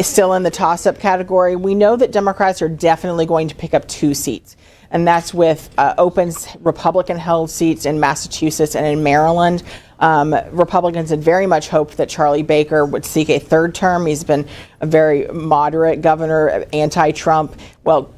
still in the toss-up category. We know that Democrats are definitely going to pick up 2 seats, and that's with open Republican-held seats in Massachusetts and in Maryland. Republicans had very much hoped that Charlie Baker would seek a 3rd term. He's been a very moderate governor, anti-Trump. Well,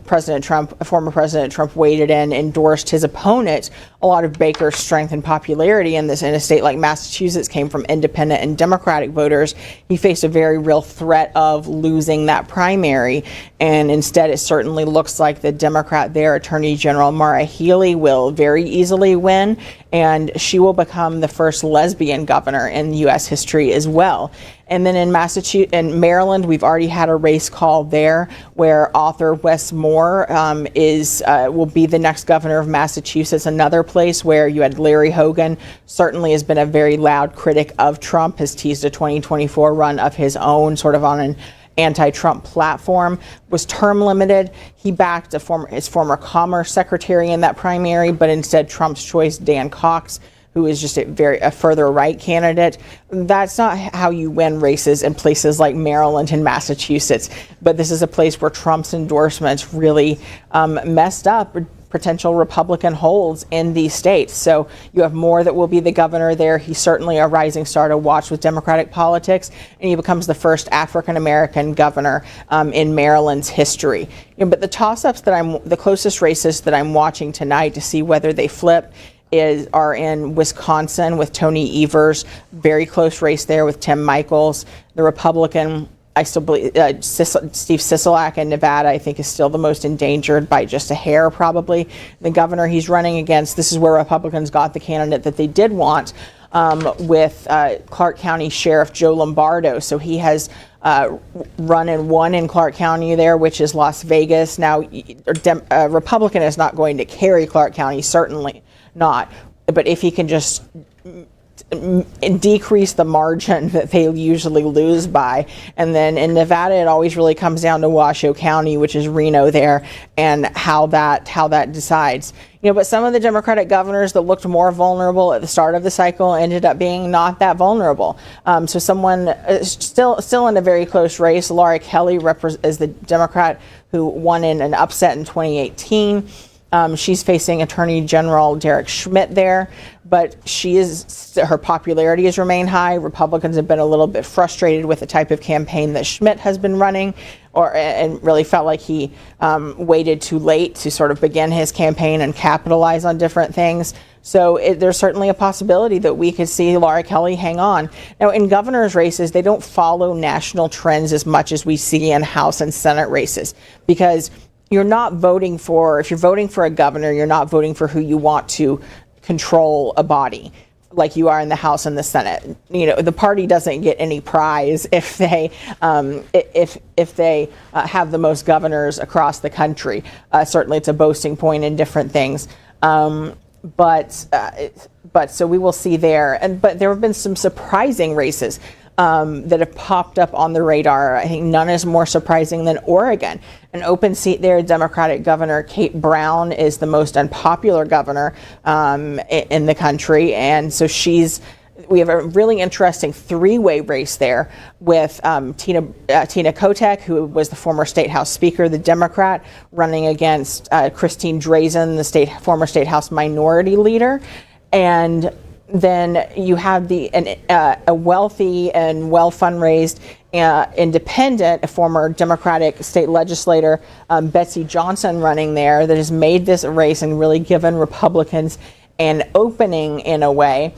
former President Trump waded in, endorsed his opponent. A lot of Baker's strength and popularity in a state like Massachusetts came from independent and Democratic voters. He faced a very real threat of losing that primary, and instead it certainly looks like the Democrat there, Attorney General Maura Healey, will very easily win, and she will become the first lesbian governor in U.S. history as well. And then in Maryland, we've already had a race call there where author Wes Moore will be the next governor of Massachusetts, another place where you had Larry Hogan, certainly has been a very loud critic of Trump, has teased a 2024 run of his own, sort of on an anti-Trump platform, was term limited. He backed his former Commerce Secretary in that primary, but instead Trump's choice, Dan Cox, who is just a further right candidate. That's not how you win races in places like Maryland and Massachusetts. But this is a place where Trump's endorsements really messed up potential Republican holds in these states. So you have Moore that will be the governor there. He's certainly a rising star to watch with Democratic politics, and he becomes the first African-American governor in Maryland's history. But the toss-ups the closest races that I'm watching tonight to see whether they flip are in Wisconsin with Tony Evers, very close race there with Tim Michels. The Republican, I still believe, Steve Sisolak in Nevada, I think, is still the most endangered by just a hair, probably. The governor he's running against, this is where Republicans got the candidate that they did want, with Clark County Sheriff Joe Lombardo. So he has run and won in Clark County there, which is Las Vegas. Now, a Republican is not going to carry Clark County, certainly not. But if he can just decrease the margin that they usually lose by. And then in Nevada, it always really comes down to Washoe County, which is Reno there, and how that decides. But some of the Democratic governors that looked more vulnerable at the start of the cycle ended up being not that vulnerable. So someone still in a very close race, Laura Kelly is the Democrat who won in an upset in 2018. She's facing Attorney General Derek Schmidt there, but her popularity has remained high. Republicans have been a little bit frustrated with the type of campaign that Schmidt has been running, and really felt like he waited too late to sort of begin his campaign and capitalize on different things. So there's certainly a possibility that we could see Laura Kelly hang on. Now, in governor's races, they don't follow national trends as much as we see in House and Senate races, because you're not voting for, if you're voting for a governor, you're not voting for who you want to control a body like you are in the House and the Senate. You know, the party doesn't get any prize if they have the most governors across the country. Certainly, it's a boasting point in different things. But so we will see there. But there have been some surprising races that have popped up on the radar. I think none is more surprising than Oregon. An open seat there, Democratic Governor Kate Brown is the most unpopular governor in the country. And so we have a really interesting three-way race there with Tina Kotek, who was the former State House Speaker, the Democrat, running against Christine Drazen, the former State House Minority Leader. And then you have a wealthy and well-fundraised independent, a former Democratic state legislator, Betsy Johnson, running there, that has made this race and really given Republicans an opening in a way.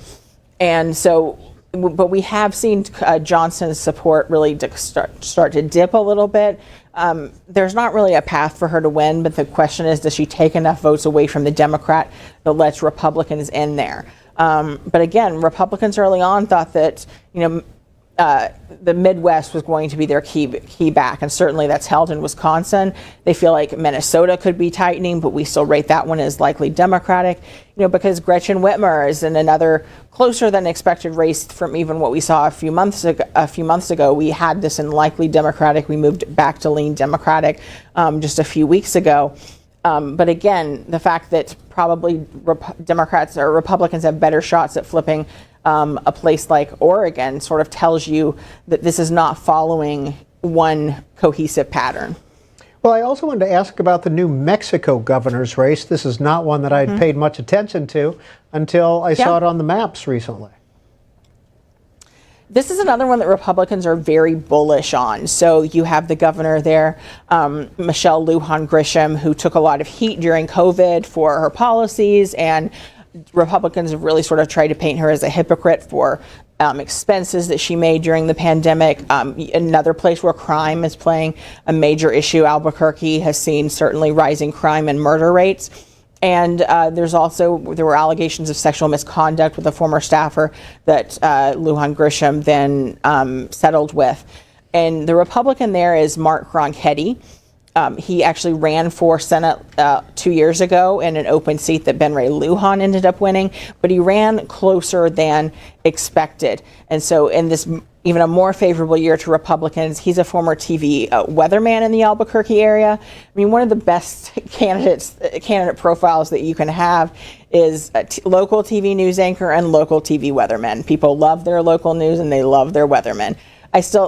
And so, but we have seen Johnson's support really start to dip a little bit. There's not really a path for her to win, but the question is, does she take enough votes away from the Democrat that lets Republicans in there? But again, Republicans early on thought that, the Midwest was going to be their key back, and certainly that's held in Wisconsin. They feel like Minnesota could be tightening, but we still rate that one as likely Democratic, because Gretchen Whitmer is in another closer than expected race from even what we saw a few months ago. We had this in likely Democratic. We moved back to lean Democratic just a few weeks ago. But again, the fact that probably Democrats or Republicans have better shots at flipping a place like Oregon sort of tells you that this is not following one cohesive pattern. Well, I also wanted to ask about the New Mexico governor's race. This is not one that I'd paid much attention to until I saw it on the maps recently. This is another one that Republicans are very bullish on. So you have the governor there, Michelle Lujan Grisham, who took a lot of heat during COVID for her policies, and Republicans have really sort of tried to paint her as a hypocrite for expenses that she made during the pandemic. Another place where crime is playing a major issue, Albuquerque has seen certainly rising crime and murder rates. And there were allegations of sexual misconduct with a former staffer that Lujan Grisham then settled with. And the Republican there is Mark Ronchetti. He actually ran for Senate 2 years ago in an open seat that Ben Ray Lujan ended up winning, but he ran closer than expected. And so in this even a more favorable year to Republicans, he's a former TV weatherman in the Albuquerque area. I mean, one of the best candidate profiles that you can have is a local TV news anchor and local TV weatherman. People love their local news and they love their weathermen.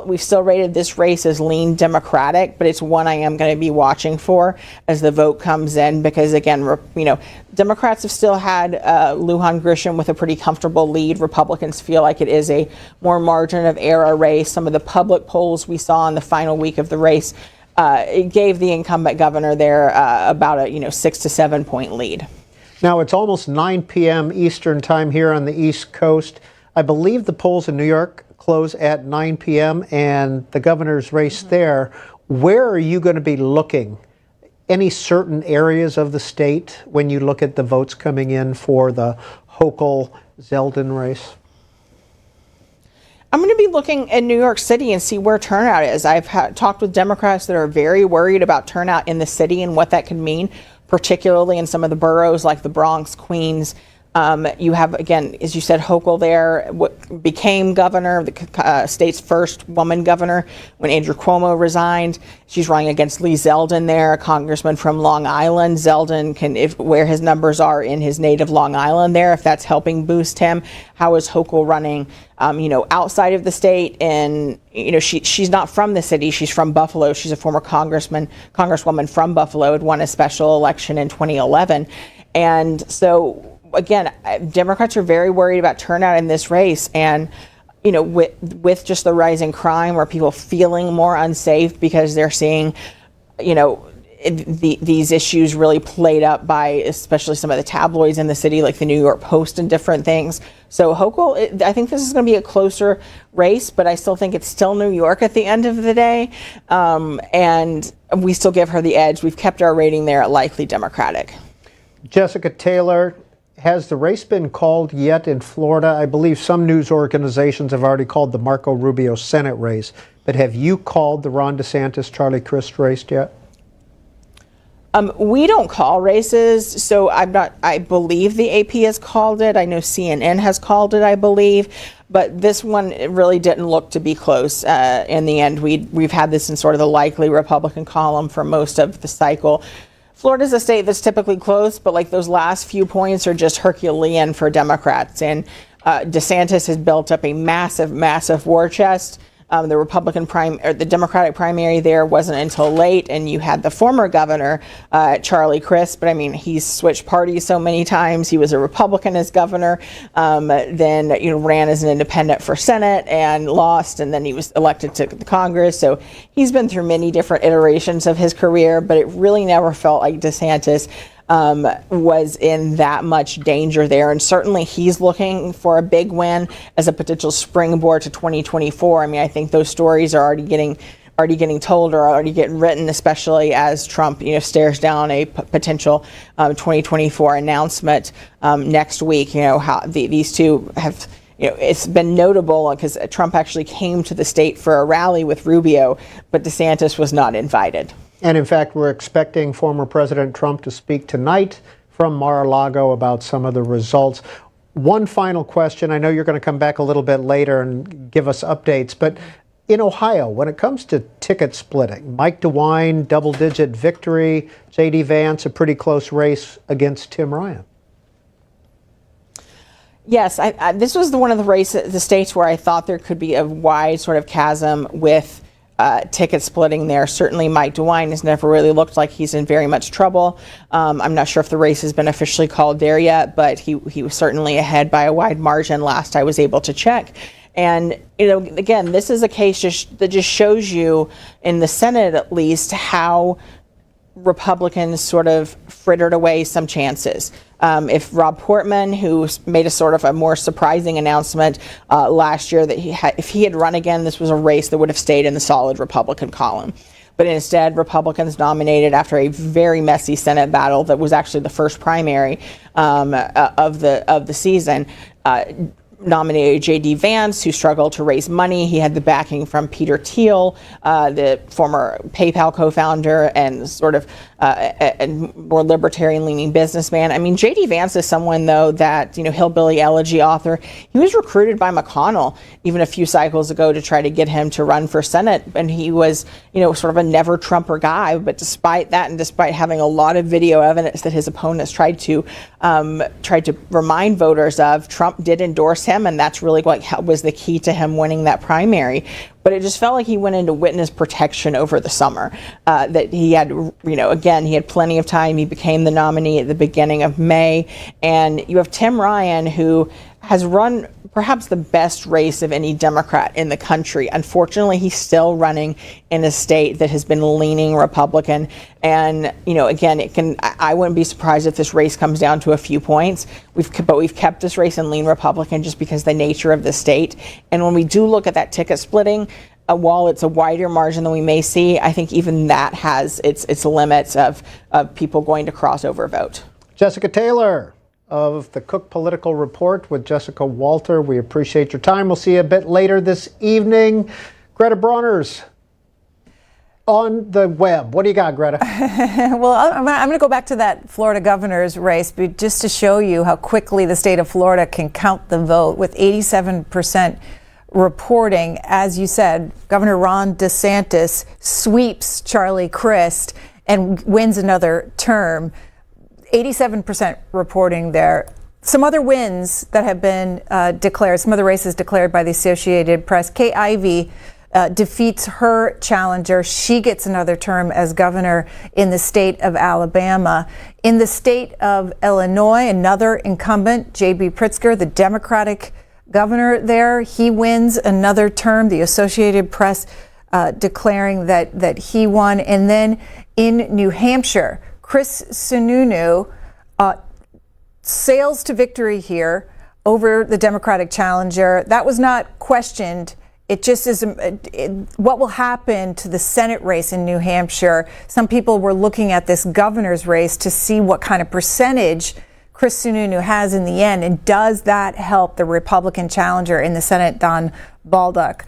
We've still rated this race as lean Democratic, but it's one I am going to be watching for as the vote comes in, because again, Democrats have still had Lujan Grisham with a pretty comfortable lead. Republicans feel like it is a more margin of error race. Some of the public polls we saw in the final week of the race, it gave the incumbent governor there about a 6 to 7 point lead. Now it's almost 9 p.m. Eastern time here on the East Coast. I believe the polls in New York close at 9 p.m. and the governor's race there. Where are you going to be looking? Any certain areas of the state when you look at the votes coming in for the Hochul-Zeldin race? I'm going to be looking in New York City and see where turnout is. I've talked with Democrats that are very worried about turnout in the city and what that could mean, particularly in some of the boroughs like the Bronx, Queens, You have, again, as you said, Hochul there, became governor, the state's first woman governor when Andrew Cuomo resigned. She's running against Lee Zeldin there, a congressman from Long Island. Zeldin can, where his numbers are in his native Long Island there, if that's helping boost him. How is Hochul running, outside of the state? And, she's not from the city. She's from Buffalo. She's a former congresswoman from Buffalo, had won a special election in 2011. And so, again, Democrats are very worried about turnout in this race, and with just the rising crime, or people feeling more unsafe because they're seeing, these issues really played up by especially some of the tabloids in the city, like the New York Post and different things. So Hochul, I think this is going to be a closer race, but I still think it's still New York at the end of the day, and we still give her the edge. We've kept our rating there at likely Democratic. Jessica Taylor, has the race been called yet in Florida? I believe some news organizations have already called the Marco Rubio Senate race, but have you called the Ron DeSantis, Charlie Crist race yet? We don't call races, so I believe the AP has called it. I know CNN has called it, I believe, but this one really didn't look to be close. In the end, we've had this in sort of the likely Republican column for most of the cycle. Florida's a state that's typically close, but like those last few points are just Herculean for Democrats. And DeSantis has built up a massive, massive war chest. The Democratic primary there wasn't until late, and you had the former governor, Charlie Crist, but I mean, he's switched parties so many times. He was a Republican as governor, then ran as an independent for Senate and lost, and then he was elected to the Congress. So he's been through many different iterations of his career, but it really never felt like DeSantis was in that much danger there. And certainly he's looking for a big win as a potential springboard to 2024. I mean, I think those stories are already getting told or already getting written, especially as Trump, stares down a potential 2024 announcement next week. How these two have, it's been notable because Trump actually came to the state for a rally with Rubio, but DeSantis was not invited. And in fact, we're expecting former President Trump to speak tonight from Mar-a-Lago about some of the results. One final question. I know you're going to come back a little bit later and give us updates, but in Ohio, when it comes to ticket splitting, Mike DeWine, double-digit victory, J.D. Vance, a pretty close race against Tim Ryan. Yes, this was one of the states where I thought there could be a wide sort of chasm with ticket splitting there. Certainly Mike DeWine has never really looked like he's in very much trouble. I'm not sure if the race has been officially called there yet, but he was certainly ahead by a wide margin last I was able to check. And, again, this is a case that just shows you, in the Senate at least, how Republicans sort of frittered away some chances. If Rob Portman, who made a sort of a more surprising announcement last year that if he had run again, this was a race that would have stayed in the solid Republican column. But instead, Republicans nominated, after a very messy Senate battle that was actually the first primary of the season, nominated J.D. Vance, who struggled to raise money. He had the backing from Peter Thiel, the former PayPal co-founder and sort of a more libertarian-leaning businessman. I mean, J.D. Vance is someone, though, that, Hillbilly Elegy author, he was recruited by McConnell even a few cycles ago to try to get him to run for Senate. And he was, sort of a never-Trumper guy. But despite that, and despite having a lot of video evidence that his opponents tried to remind voters of, Trump did endorse him, and that's really what was the key to him winning that primary. But it just felt like he went into witness protection over the summer, that he had, again, he had plenty of time. He became the nominee at the beginning of May. And you have Tim Ryan, who has run perhaps the best race of any Democrat in the country. Unfortunately, he's still running in a state that has been leaning Republican. And, again, I wouldn't be surprised if this race comes down to a few points. But we've kept this race in lean Republican just because of the nature of the state. And when we do look at that ticket splitting, while it's a wider margin than we may see, I think even that has its limits of people going to crossover vote. Jessica Taylor of the Cook Political Report with Jessica Walter. We appreciate your time. We'll see you a bit later this evening. Greta Bronner's on the web. What do you got, Greta? Well, I'm going to go back to that Florida governor's race, but just to show you how quickly the state of Florida can count the vote with 87% reporting. As you said, Governor Ron DeSantis sweeps Charlie Crist and wins another term. 87% reporting there. Some other wins that have been declared, some other races declared by the Associated Press. Kay Ivey defeats her challenger. She gets another term as governor in the state of Alabama. In the state of Illinois, another incumbent, J.B. Pritzker, the Democratic governor there, he wins another term. The Associated Press declaring that he won. And then in New Hampshire, Chris Sununu sails to victory here over the Democratic challenger. That was not questioned. It just is what will happen to the Senate race in New Hampshire. Some people were looking at this governor's race to see what kind of percentage Chris Sununu has in the end, and does that help the Republican challenger in the Senate, Don Baldock?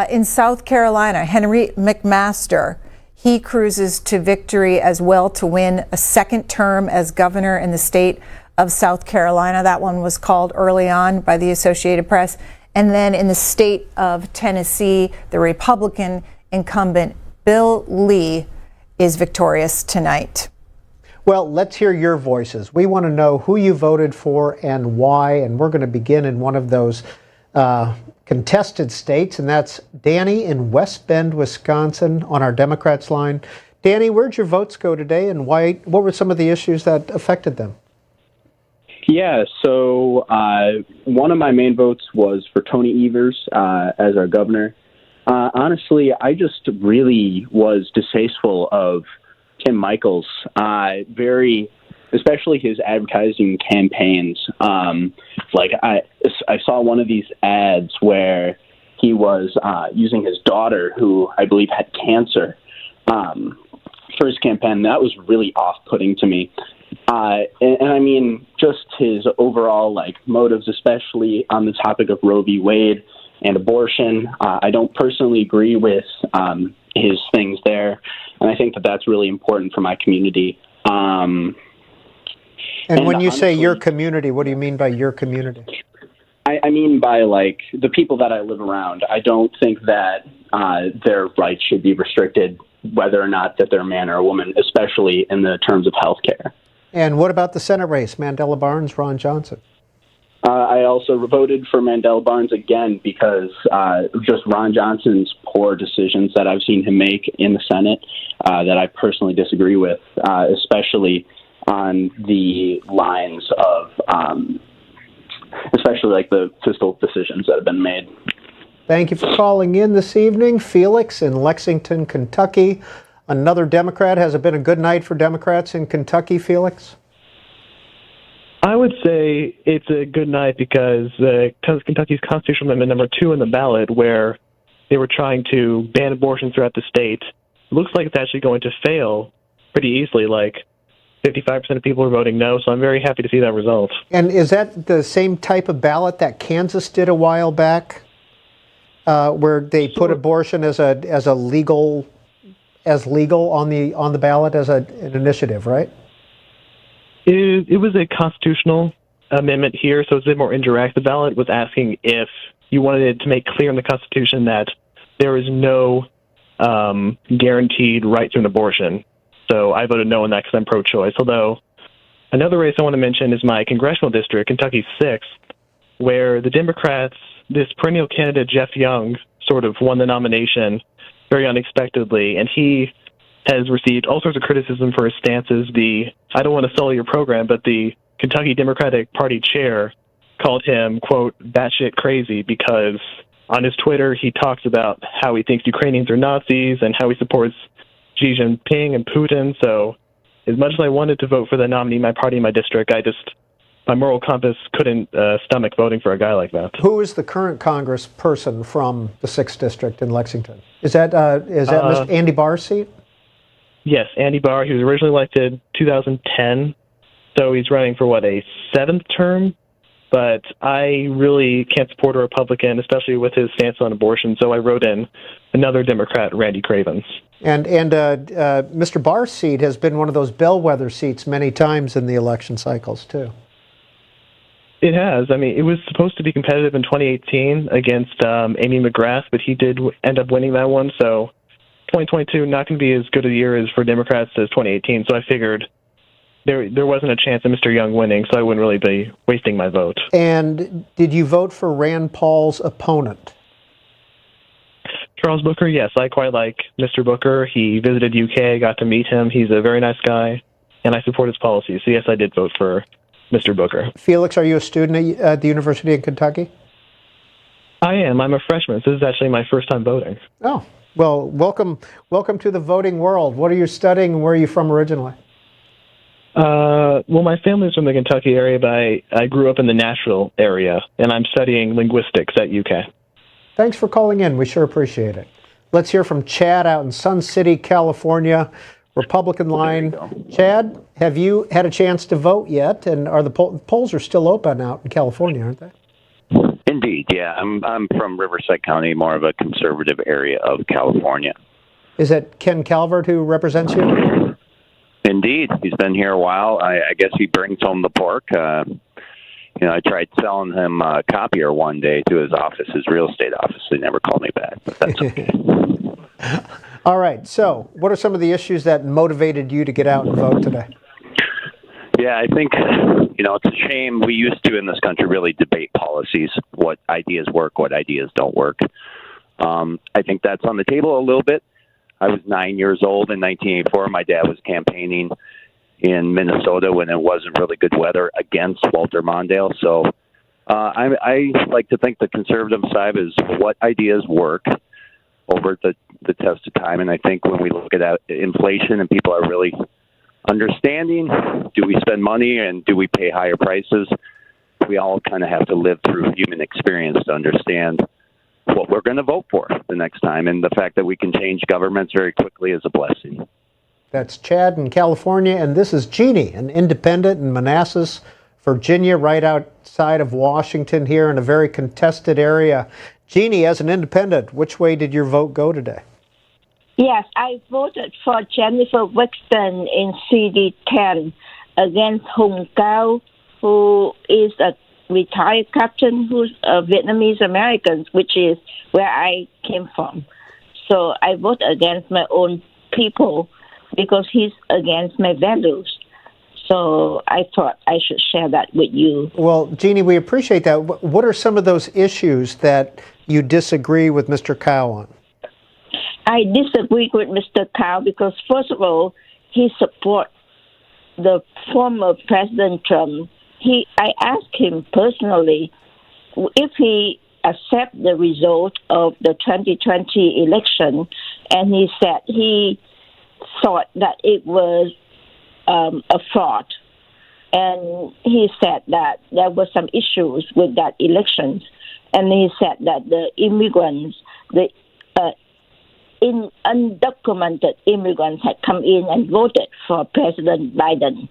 In South Carolina, Henry McMaster, he cruises to victory as well to win a second term as governor in the state of South Carolina. That one was called early on by the Associated Press. And then in the state of Tennessee, the Republican incumbent Bill Lee is victorious tonight. Well, let's hear your voices. We want to know who you voted for and why, and we're going to begin in one of those contested states, and that's Danny in West Bend, Wisconsin, on our Democrats line. Danny, where'd your votes go today, and why? What were some of the issues that affected them? Yeah, so one of my main votes was for Tony Evers as our governor. Honestly, I just really was distasteful of Tim Michels, especially his advertising campaigns. Like I saw one of these ads where he was using his daughter, who I believe had cancer, for his campaign. That was really off-putting to me. And I mean, just his overall motives, especially on the topic of Roe v. Wade and abortion. I don't personally agree with his things there, and I think that that's really important for my community. And when you say your community, what do you mean by your community? I mean by the people that I live around. I don't think that their rights should be restricted, whether or not that they're a man or a woman, especially in the terms of health care. And what about the Senate race, Mandela Barnes, Ron Johnson? I also voted for Mandela Barnes again because just Ron Johnson's poor decisions that I've seen him make in the Senate that I personally disagree with, especially on the lines of, especially the fiscal decisions that have been made. Thank you for calling in this evening. Felix in Lexington, Kentucky. Another Democrat. Has it been a good night for Democrats in Kentucky, Felix? I would say it's a good night because Kentucky's constitutional amendment number 2 in the ballot, where they were trying to ban abortion throughout the state, looks like it's actually going to fail pretty easily. 55% of people are voting no, so I'm very happy to see that result. And is that the same type of ballot that Kansas did a while back, where they put abortion as legal on the ballot as an initiative, right? It was a constitutional amendment here, so it's a bit more indirect. The ballot was asking if you wanted to make clear in the Constitution that there is no guaranteed right to an abortion. So I voted no on that because I'm pro-choice. Although another race I want to mention is my congressional district, Kentucky 6th, where the Democrats, this perennial candidate, Jeff Young, sort of won the nomination very unexpectedly, and he has received all sorts of criticism for his stances. I don't want to sully your program, but the Kentucky Democratic Party chair called him, quote, batshit crazy, because on his Twitter he talks about how he thinks Ukrainians are Nazis and how he supports Xi Jinping and Putin. So as much as I wanted to vote for the nominee, my party, my district, my moral compass couldn't stomach voting for a guy like that. Who is the current congressperson from the 6th District in Lexington? Is that Mr. Andy Barr's seat? Yes, Andy Barr. He was originally elected 2010, so he's running for, a 7th term? But I really can't support a Republican, especially with his stance on abortion, so I wrote in another Democrat, Randy Cravens. And Mr. Barr's seat has been one of those bellwether seats many times in the election cycles, too. It has. I mean, it was supposed to be competitive in 2018 against Amy McGrath, but he did end up winning that one. So 2022 not going to be as good a year as for Democrats as 2018. So I figured there wasn't a chance of Mr. Young winning, so I wouldn't really be wasting my vote. And did you vote for Rand Paul's opponent? Charles Booker, yes, I quite like Mr. Booker. He visited UK, got to meet him. He's a very nice guy, and I support his policies. So yes, I did vote for Mr. Booker. Felix, are you a student at the University of Kentucky? I am. I'm a freshman. So this is actually my first time voting. Oh, well, welcome to the voting world. What are you studying, and where are you from originally? Well, my family's from the Kentucky area, but I grew up in the Nashville area, and I'm studying linguistics at UK. Thanks for calling in. We sure appreciate it. Let's hear from Chad out in Sun City, California, Republican line. Chad, have you had a chance to vote yet? And are the polls are still open out in California, aren't they? Indeed, yeah. I'm from Riverside County, more of a conservative area of California. Is it Ken Calvert who represents you? Indeed, he's been here a while. I guess he brings home the pork. I tried selling him a copier one day to his office, his real estate office. He never called me back, but that's okay. All right. So what are some of the issues that motivated you to get out and vote today? Yeah, I think, it's a shame. We used to in this country really debate policies, what ideas work, what ideas don't work. I think that's on the table a little bit. I was 9 years old in 1984. My dad was campaigning in Minnesota when it wasn't really good weather against Walter Mondale. So I like to think the conservative side is what ideas work over the test of time. And I think when we look at inflation and people are really understanding, do we spend money and do we pay higher prices? We all kind of have to live through human experience to understand what we're going to vote for the next time. And the fact that we can change governments very quickly is a blessing. That's Chad in California, and this is Jeannie, an independent in Manassas, Virginia, right outside of Washington here in a very contested area. Jeannie, as an independent, which way did your vote go today? Yes, I voted for Jennifer Wexton in CD10 against Hung Cao, who is a retired captain who's a Vietnamese American, which is where I came from. So I vote against my own people because he's against my values. So I thought I should share that with you. Well, Jeannie, we appreciate that. What are some of those issues that you disagree with Mr. Cao on? I disagree with Mr. Cao because, first of all, he supports the former President Trump. I asked him personally if he accepts the result of the 2020 election, and he said he thought that it was a fraud. And he said that there were some issues with that election. And he said that the immigrants, undocumented immigrants had come in and voted for President Biden.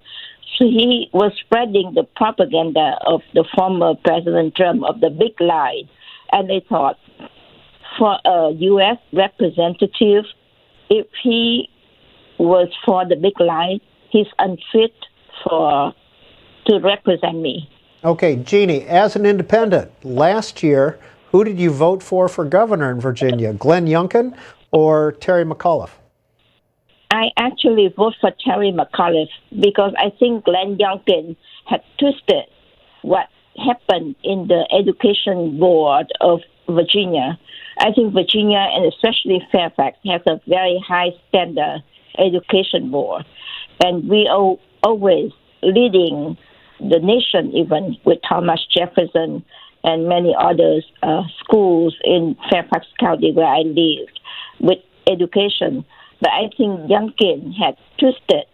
So he was spreading the propaganda of the former President Trump of the big lie. And they thought for a U.S. representative, if he was for the big lie, he's unfit to represent me. Okay, Jeannie, as an independent, last year, who did you vote for governor in Virginia, Glenn Youngkin or Terry McAuliffe? I actually vote for Terry McAuliffe because I think Glenn Youngkin had twisted what happened in the education board of Virginia. I think Virginia, and especially Fairfax, has a very high standard education board. And we are always leading the nation, even with Thomas Jefferson and many other schools in Fairfax County where I lived with education. But I think Youngkin had twisted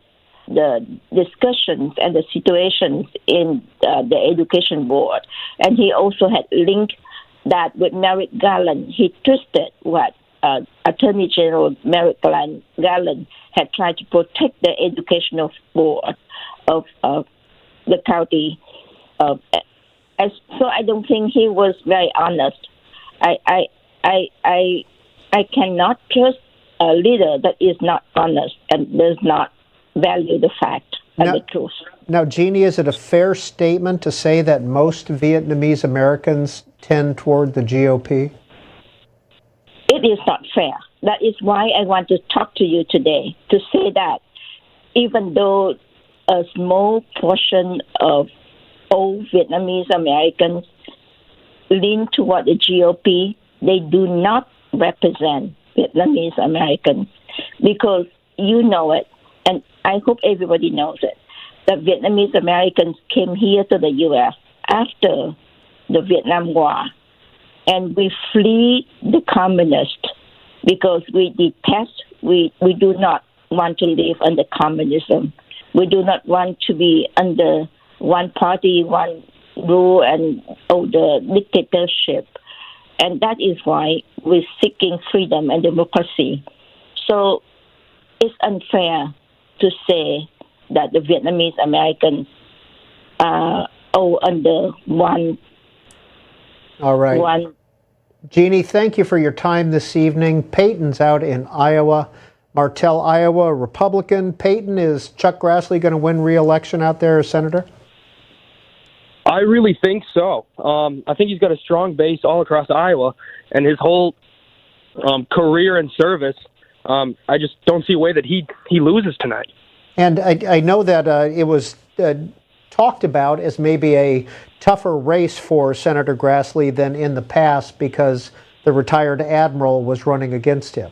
the discussions and the situations in the education board. And he also had linked that with Merrick Garland. He twisted what Attorney General Merrick Garland had tried to protect the educational board of the county. So I don't think he was very honest. I cannot trust a leader that is not honest and does not value the fact and the truth. Now, Jeannie, is it a fair statement to say that most Vietnamese Americans tend toward the GOP? It is not fair. That is why I want to talk to you today, to say that even though a small portion of all Vietnamese Americans lean toward the GOP, they do not represent Vietnamese Americans, because you know it, and I hope everybody knows it, that Vietnamese Americans came here to the U.S. after the Vietnam War, and we flee the communists because we detest, we do not want to live under communism. We do not want to be under one party, one rule, and the dictatorship. And that is why we're seeking freedom and democracy. So it's unfair to say that the Vietnamese Americans are all under one. All right. Jeannie, thank you for your time this evening. Peyton's out in Iowa, Martell, Iowa, Republican. Peyton, is Chuck Grassley going to win re-election out there as senator? I really think so. I think he's got a strong base all across Iowa, and his whole career and service. I just don't see a way that he loses tonight. And I know that it was talked about as maybe a tougher race for Senator Grassley than in the past because the retired admiral was running against him,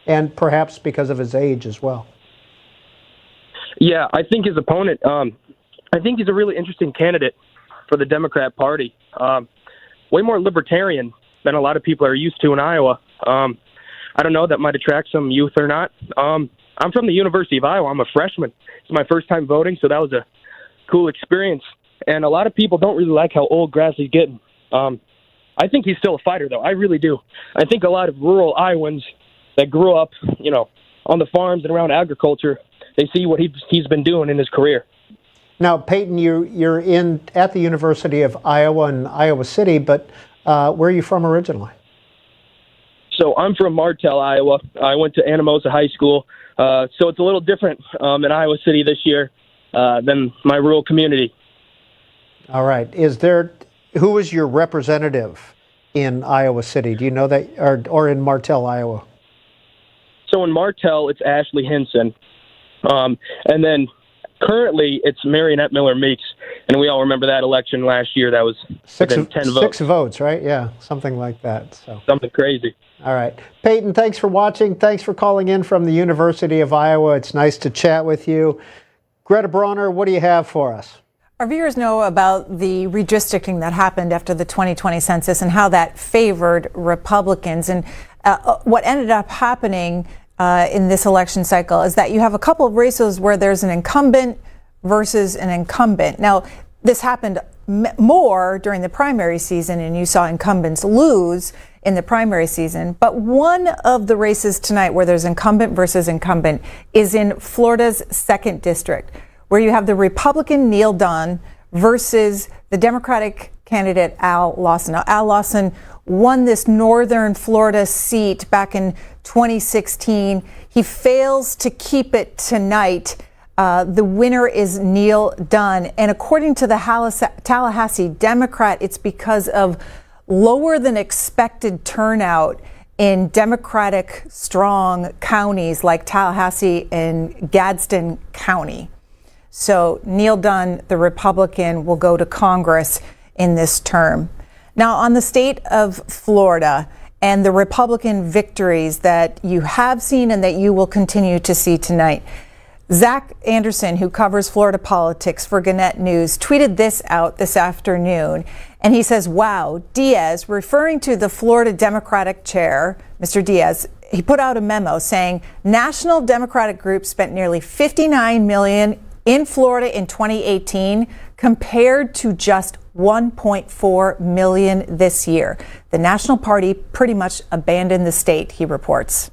and perhaps because of his age as well. Yeah, I think his opponent, I think he's a really interesting candidate for the Democrat Party. Way more libertarian than a lot of people are used to in Iowa. I don't know, that might attract some youth or not. I'm from the University of Iowa. I'm a freshman. It's my first time voting, so that was a cool experience. And a lot of people don't really like how old Grassley's getting. I think he's still a fighter, though. I really do. I think a lot of rural Iowans that grew up, on the farms and around agriculture, they see what he's been doing in his career. Now, Peyton, you're at the University of Iowa in Iowa City, but where are you from originally? So I'm from Martell, Iowa. I went to Anamosa High School, so it's a little different in Iowa City this year than my rural community. All right. Who is your representative in Iowa City? Do you know that, or in Martell, Iowa? So in Martell, it's Ashley Hinson, and then currently it's Marionette Miller Meeks, and we all remember that election last year. That was 10 votes. 6 votes, right? Yeah, something like that. So something crazy. All right. Peyton, thanks for watching. Thanks for calling in from the University of Iowa. It's nice to chat with you. Greta Bronner, what do you have for us? Our viewers know about the redistricting that happened after the 2020 census and how that favored Republicans. And what ended up happening in this election cycle is that you have a couple of races where there's an incumbent versus an incumbent. Now, this happened more during the primary season, and you saw incumbents lose in the primary season. But one of the races tonight where there's incumbent versus incumbent is in Florida's 2nd District, where you have the Republican Neil Dunn versus the Democratic candidate Al Lawson. Now, Al Lawson won this northern Florida seat back in 2016. He fails to keep it tonight. The winner is Neil Dunn. And according to the Tallahassee Democrat, it's because of lower than expected turnout in Democratic strong counties like Tallahassee and Gadsden County. So Neil Dunn, the Republican, will go to Congress in this term. Now, on the state of Florida and the Republican victories that you have seen and that you will continue to see tonight, Zach Anderson, who covers Florida politics for Gannett News, tweeted this out this afternoon. And he says, wow, Diaz, referring to the Florida Democratic chair, Mr. Diaz, he put out a memo saying national Democratic groups spent nearly $59 million in Florida in 2018 compared to just $1.4 million this year. The National Party pretty much abandoned the state, he reports.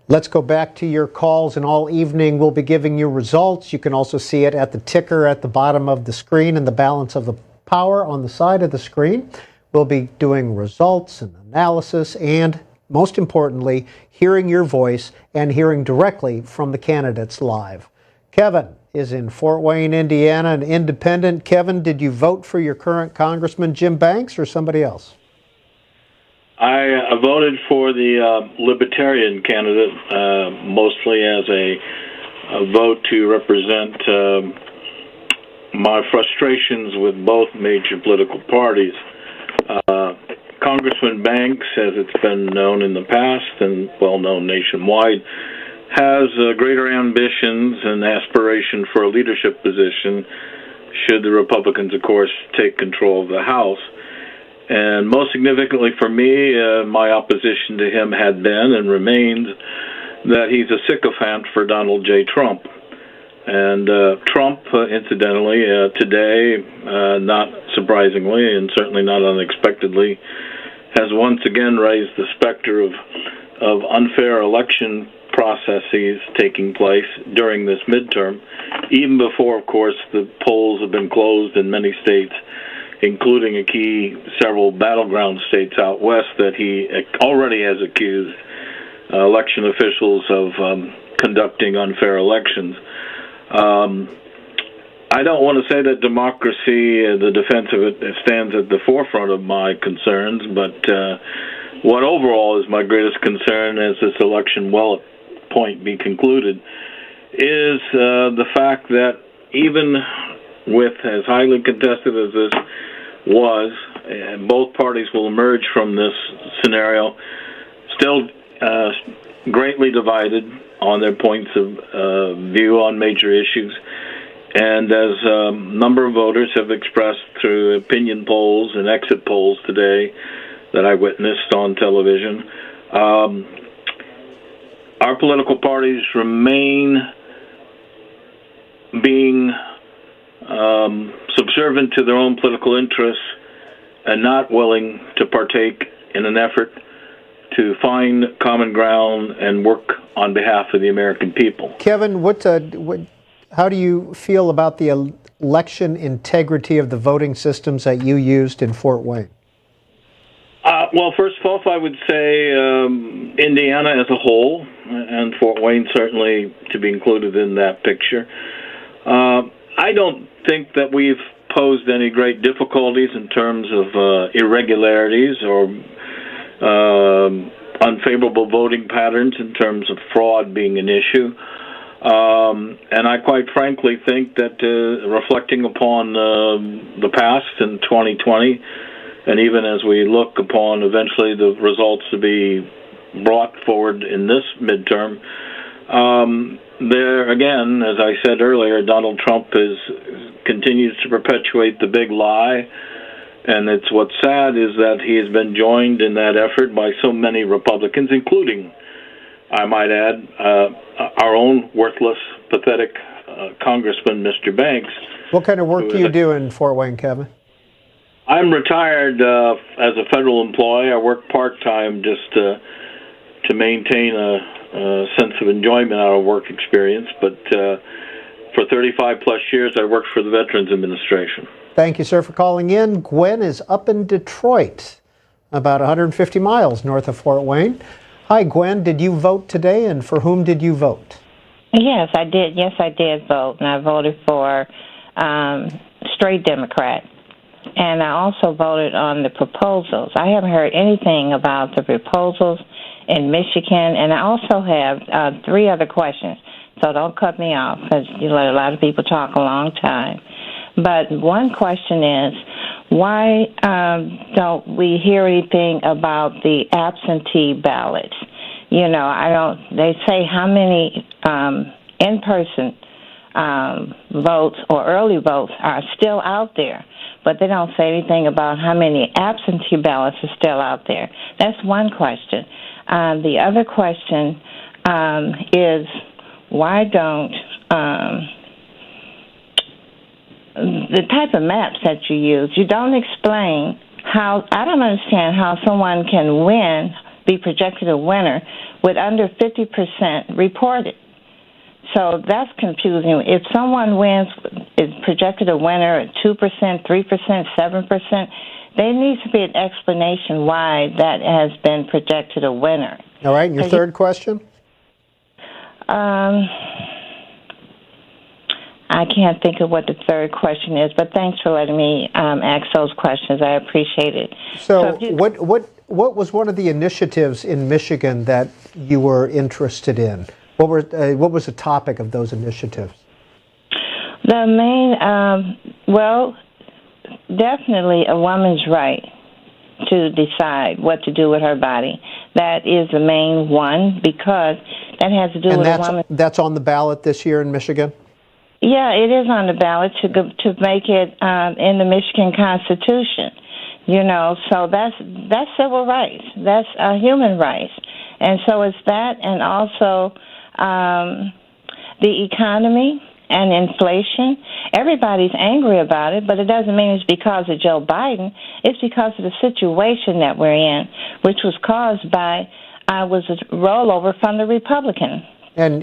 Let's go back to your calls, and all evening we'll be giving you results. You can also see it at the ticker at the bottom of the screen and the balance of the power on the side of the screen. We'll be doing results and analysis and most importantly, hearing your voice and hearing directly from the candidates live. Kevin is in Fort Wayne, Indiana, an independent. Kevin, did you vote for your current Congressman Jim Banks or somebody else? I voted for the Libertarian candidate, mostly as a vote to represent my frustrations with both major political parties. Congressman Banks, as it's been known in the past and well known nationwide, has greater ambitions and aspiration for a leadership position should the Republicans, of course, take control of the House. And most significantly for me, my opposition to him had been and remains that he's a sycophant for Donald J. Trump. And Trump, incidentally, today, not surprisingly and certainly not unexpectedly, has once again raised the specter of unfair election processes taking place during this midterm, even before, of course, the polls have been closed in many states, including several battleground states out west that he already has accused election officials of conducting unfair elections. I don't want to say that democracy, the defense of it, stands at the forefront of my concerns, but what overall is my greatest concern as this election will at point be concluded is the fact that even with as highly contested as this was, both parties will emerge from this scenario still greatly divided on their points of view on major issues. And as a number of voters have expressed through opinion polls and exit polls today that I witnessed on television, our political parties remain being subservient to their own political interests and not willing to partake in an effort to find common ground and work on behalf of the American people. Kevin, how do you feel about the election integrity of the voting systems that you used in Fort Wayne? Well, first of all, I would say Indiana as a whole, and Fort Wayne certainly to be included in that picture. I don't think that we've posed any great difficulties in terms of irregularities or unfavorable voting patterns in terms of fraud being an issue. And I quite frankly think that reflecting upon the past in 2020, and even as we look upon eventually the results to be brought forward in this midterm, there again, as I said earlier, Donald Trump continues to perpetuate the big lie. And what's sad is that he has been joined in that effort by so many Republicans, including, I might add, our own worthless, pathetic Congressman, Mr. Banks. What kind of work do you do in Fort Wayne, Kevin? I'm retired as a federal employee. I work part-time just to maintain a sense of enjoyment out of work experience. But for 35-plus years, I worked for the Veterans Administration. Thank you, sir, for calling in. Gwen is up in Detroit, about 150 miles north of Fort Wayne. Hi, Gwen. Did you vote today, and for whom did you vote? Yes, I did. Yes, I did vote, and I voted for straight Democrat. And I also voted on the proposals. I haven't heard anything about the proposals in Michigan, and I also have 3 other questions. So don't cut me off, because you let a lot of people talk a long time. But one question is, why don't we hear anything about the absentee ballots? You know, they say how many in-person votes or early votes are still out there, but they don't say anything about how many absentee ballots are still out there. That's one question. The other question is, why don't the type of maps that you use, you don't explain how. I don't understand how someone can be projected a winner with under 50% reported. So that's confusing. If someone is projected a winner at 2%, 3%, 7%, there needs to be an explanation why that has been projected a winner. All right, and your third question? I can't think of what the third question is, but thanks for letting me ask those questions. I appreciate it. So what was one of the initiatives in Michigan that you were interested in? What was the topic of those initiatives? The main, well, definitely a woman's right to decide what to do with her body. That is the main one, because that has to do with a woman. That's on the ballot this year in Michigan? Yeah, it is on the ballot to make it in the Michigan Constitution. You know, so that's civil rights. That's human rights. And so it's that, and also the economy and inflation. Everybody's angry about it, but it doesn't mean it's because of Joe Biden. It's because of the situation that we're in, which was caused by was a rollover from the Republican. And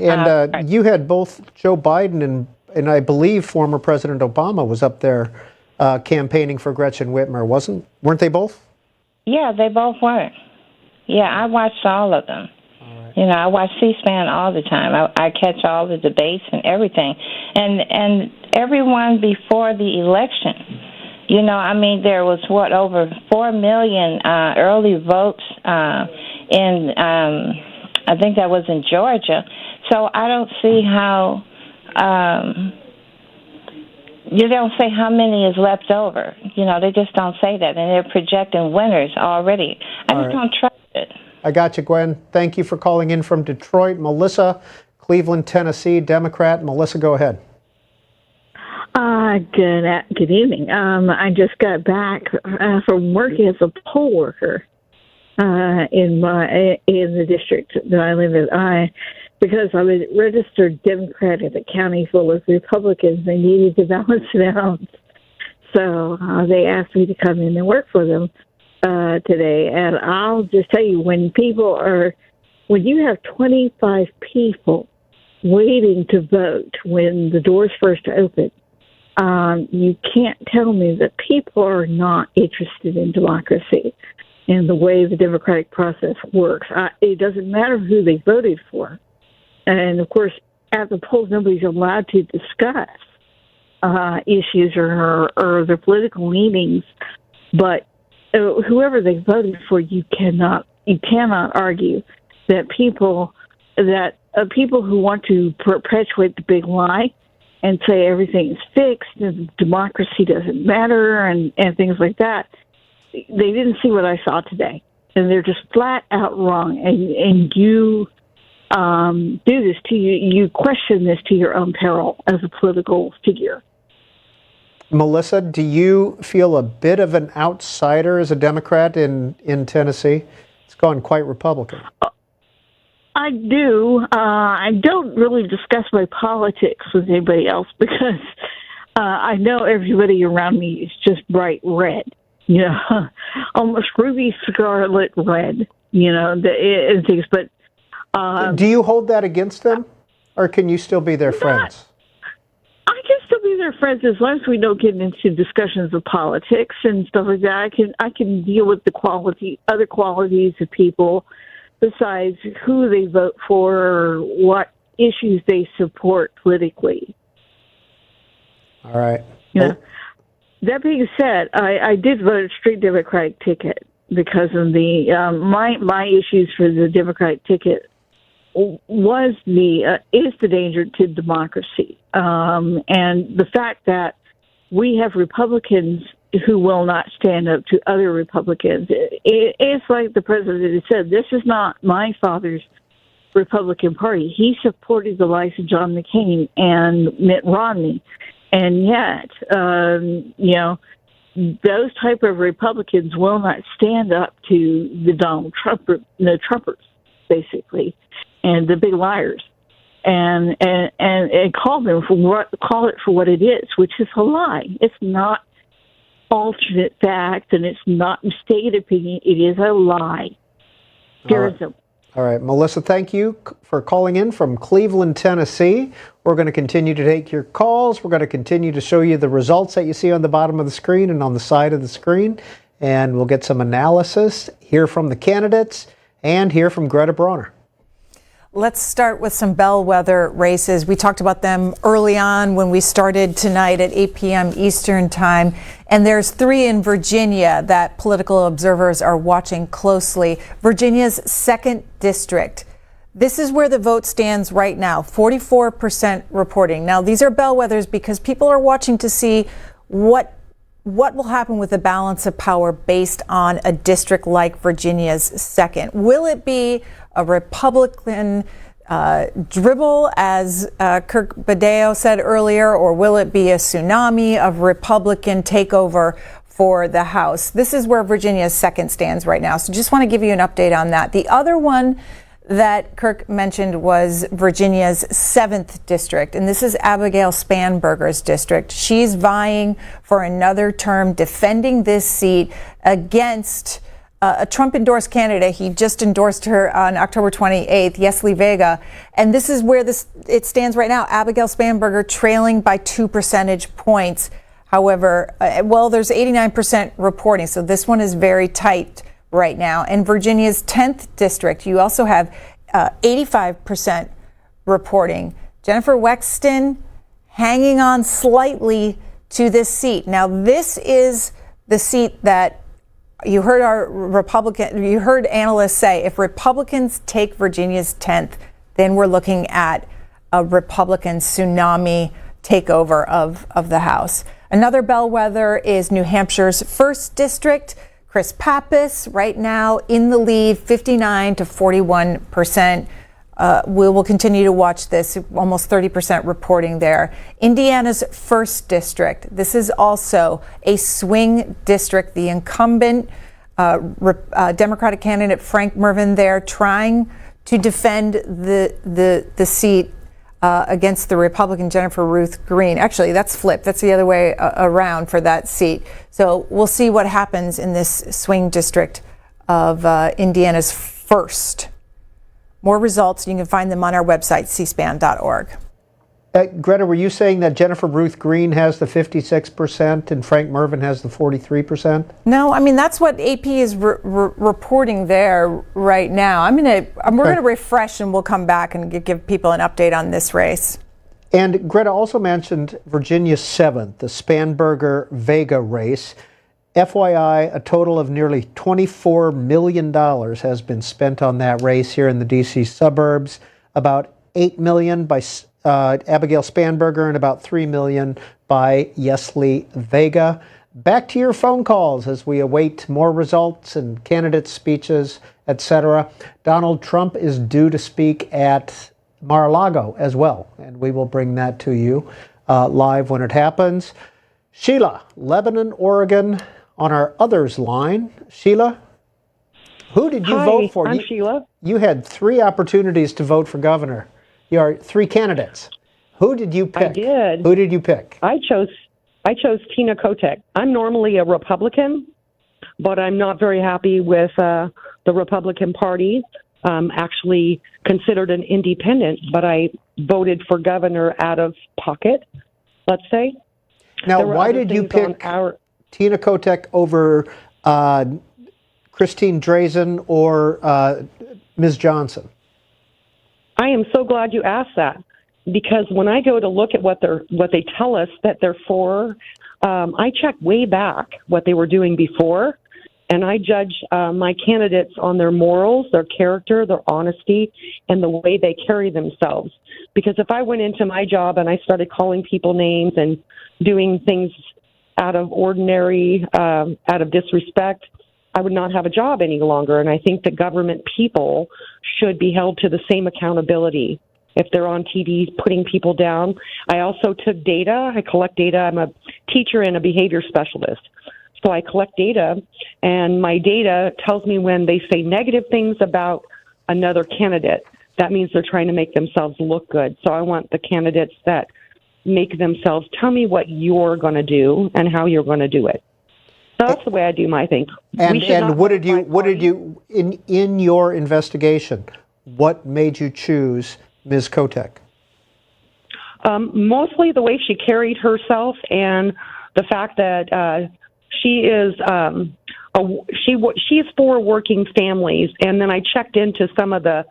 you had both Joe Biden and I believe former President Obama was up there campaigning for Gretchen Whitmer, weren't they both? Yeah, they both were. Yeah, I watched all of them. Right. You know, I watch C-SPAN all the time. I catch all the debates and everything. And everyone before the election, you know, I mean, there was, over 4 million early votes in, I think that was in Georgia. So I don't see how... you don't say how many is left over. You know, they just don't say that, and they're projecting winners already. I just don't trust it. I got you, Gwen. Thank you for calling in from Detroit. Melissa, Cleveland, Tennessee, Democrat. Melissa, go ahead. Good evening. I just got back from working as a poll worker in the district that I live in. Because I'm a registered Democrat in a county full of Republicans, they needed to balance it out. So they asked me to come in and work for them today. And I'll just tell you, when you have 25 people waiting to vote when the doors first open, you can't tell me that people are not interested in democracy and the way the democratic process works. It doesn't matter who they voted for. And, of course, at the polls, nobody's allowed to discuss issues or their political leanings. But whoever they voted for, you cannot argue that people who want to perpetuate the big lie and say everything is fixed and democracy doesn't matter and things like that, they didn't see what I saw today. And they're just flat out wrong. And you... do this to you. You question this to your own peril as a political figure. Melissa, do you feel a bit of an outsider as a Democrat in Tennessee? It's gone quite Republican. I do. I don't really discuss my politics with anybody else because I know everybody around me is just bright red. You know, almost ruby scarlet red. You know, and things, but. Do you hold that against them, or can you still be their friends? I can still be their friends as long as we don't get into discussions of politics and stuff like that. I can deal with the other qualities of people besides who they vote for or what issues they support politically. All right. Yeah. That being said, I did vote a straight Democratic ticket because of the my issues for the Democratic ticket is the danger to democracy, and the fact that we have Republicans who will not stand up to other Republicans. It's like the president has said, this is not my father's Republican Party. He supported the likes of John McCain and Mitt Romney, and yet, those type of Republicans will not stand up to the Trumpers, basically, and the big liars, and call it for what it is, which is a lie. It's not alternate fact, and it's not mistaken opinion. It is a lie. All right, Melissa, thank you for calling in from Cleveland, Tennessee. We're going to continue to take your calls. We're going to continue to show you the results that you see on the bottom of the screen and on the side of the screen. and we'll get some analysis, hear from the candidates, and hear from Greta Bronner. Let's start with some bellwether races. We talked about them early on when we started tonight at 8 p.m. Eastern time. And there's 3 in Virginia that political observers are watching closely. Virginia's 2nd district. This is where the vote stands right now, 44% reporting. Now, these are bellwethers because people are watching to see what will happen with the balance of power based on a district like Virginia's 2nd. Will it be a Republican dribble, as Kirk Badeo said earlier, or will it be a tsunami of Republican takeover for the House? This is where Virginia's 2nd stands right now. So just want to give you an update on that. The other one that Kirk mentioned was Virginia's 7th district, and this is Abigail Spanberger's district. She's vying for another term, defending this seat against a Trump-endorsed candidate. He just endorsed her on October 28th, Yesli Vega. And this is where it stands right now. Abigail Spanberger trailing by 2 percentage points. However, there's 89% reporting, so this one is very tight right now. And Virginia's 10th district, you also have 85% reporting. Jennifer Wexton hanging on slightly to this seat. Now, this is the seat that you heard analysts say, if Republicans take Virginia's 10th, then we're looking at a Republican tsunami takeover of the House. Another bellwether is New Hampshire's 1st district. Chris Pappas right now in the lead, 59 to 41%. We will continue to watch this, almost 30% reporting there. Indiana's 1st district. This is also a swing district. The incumbent Democratic candidate Frank Mervyn there trying to defend the seat against the Republican Jennifer Ruth Green. Actually, that's flipped. That's the other way around for that seat. So we'll see what happens in this swing district of Indiana's 1st. More results, you can find them on our website, cspan.org. Greta, were you saying that Jennifer Ruth Green has the 56% and Frank Mervyn has the 43%? No, I mean, that's what AP is reporting there right now. We're going to refresh and we'll come back and give people an update on this race. And Greta also mentioned Virginia's 7th, the Spanberger-Vega race. FYI, a total of nearly $24 million has been spent on that race here in the D.C. suburbs. About $8 million by Abigail Spanberger and about $3 million by Yesli Vega. Back to your phone calls as we await more results and candidate speeches, etc. Donald Trump is due to speak at Mar-a-Lago as well, and we will bring that to you live when it happens. Sheila, Lebanon, Oregon, on our others line. Sheila, who did you vote for? I'm Sheila. You had 3 opportunities to vote for governor. You are 3 candidates. Who did you pick? I did. Who did you pick? I chose Tina Kotek. I'm normally a Republican, but I'm not very happy with the Republican Party. Actually considered an independent, but I voted for governor out of pocket, let's say. Now, why did you pick Tina Kotek over Christine Drazan or Ms. Johnson? I am so glad you asked that, because when I go to look at what they tell us that they're for, I check way back what they were doing before, and I judge my candidates on their morals, their character, their honesty, and the way they carry themselves. Because if I went into my job and I started calling people names and doing things out of ordinary, out of disrespect, I would not have a job any longer. And I think that government people should be held to the same accountability if they're on TV putting people down. I also took data. I collect data. I'm a teacher and a behavior specialist. So I collect data, and my data tells me when they say negative things about another candidate, that means they're trying to make themselves look good. So I want the candidates that make themselves tell me what you're going to do and how you're going to do it. So that's the way I do my thing. And what did you in your investigation, what made you choose Ms. Kotek? Mostly the way she carried herself and the fact that she is she's for working families. And then I checked into some of the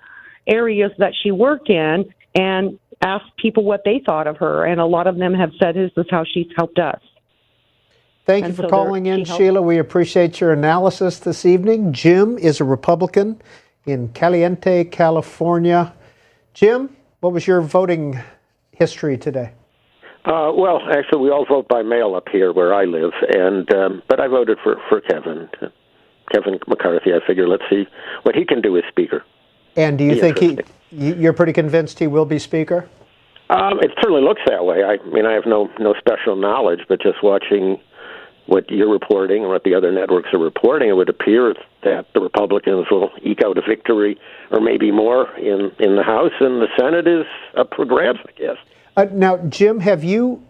areas that she worked in and asked people what they thought of her, and a lot of them have said this is how she's helped us. Thank you for calling in, Sheila. We appreciate your analysis this evening. Jim is a Republican in Caliente, California. Jim, what was your voting history today? Well, actually, we all vote by mail up here where I live, and but I voted for Kevin McCarthy. I figure let's see what he can do as Speaker. And do you think you're pretty convinced he will be Speaker? It certainly looks that way. I mean, I have no special knowledge, but just watching what you're reporting and what the other networks are reporting, it would appear that the Republicans will eke out a victory or maybe more in the House, and the Senate is up for grabs, I guess. Now, Jim, have you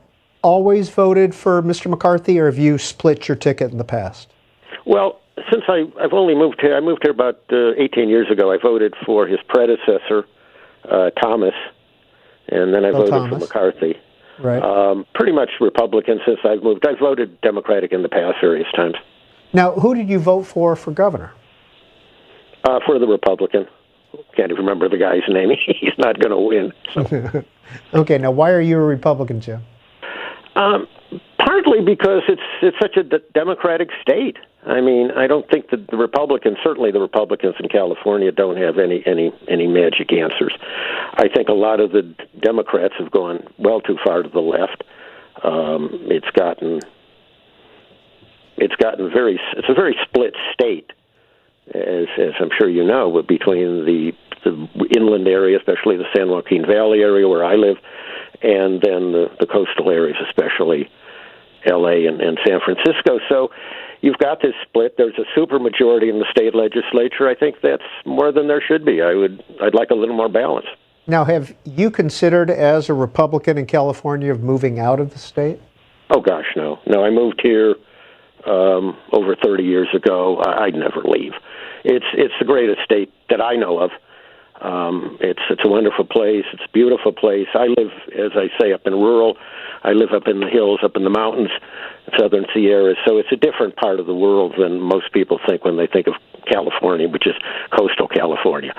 always voted for Mr. McCarthy, or have you split your ticket in the past? Well, since I've only moved here, I moved here about 18 years ago. I voted for his predecessor, Thomas, and then I voted for McCarthy. Right. Pretty much Republican since I've moved. I've voted Democratic in the past various times. Now, who did you vote for governor? For the Republican. Can't even remember the guy's name. He's not going to win. So. Okay, now why are you a Republican, Jim? Partly because it's such a democratic state. I mean, I don't think that the Republicans, certainly the Republicans in California, don't have any magic answers. I think a lot of the Democrats have gone well too far to the left. It's a very split state, as I'm sure you know, between the inland area, especially the San Joaquin Valley area where I live, and then the coastal areas, especially L.A. and San Francisco. So you've got this split. There's a supermajority in the state legislature. I think that's more than there should be. I'd like a little more balance. Now, have you considered, as a Republican in California, of moving out of the state? Oh, gosh, no. No, I moved here over 30 years ago. I'd never leave. It's the greatest state that I know of. It's a wonderful place. It's a beautiful place. I live, as I say, up in rural. I live up in the hills, up in the mountains, southern Sierras. So it's a different part of the world than most people think when they think of California, which is coastal California.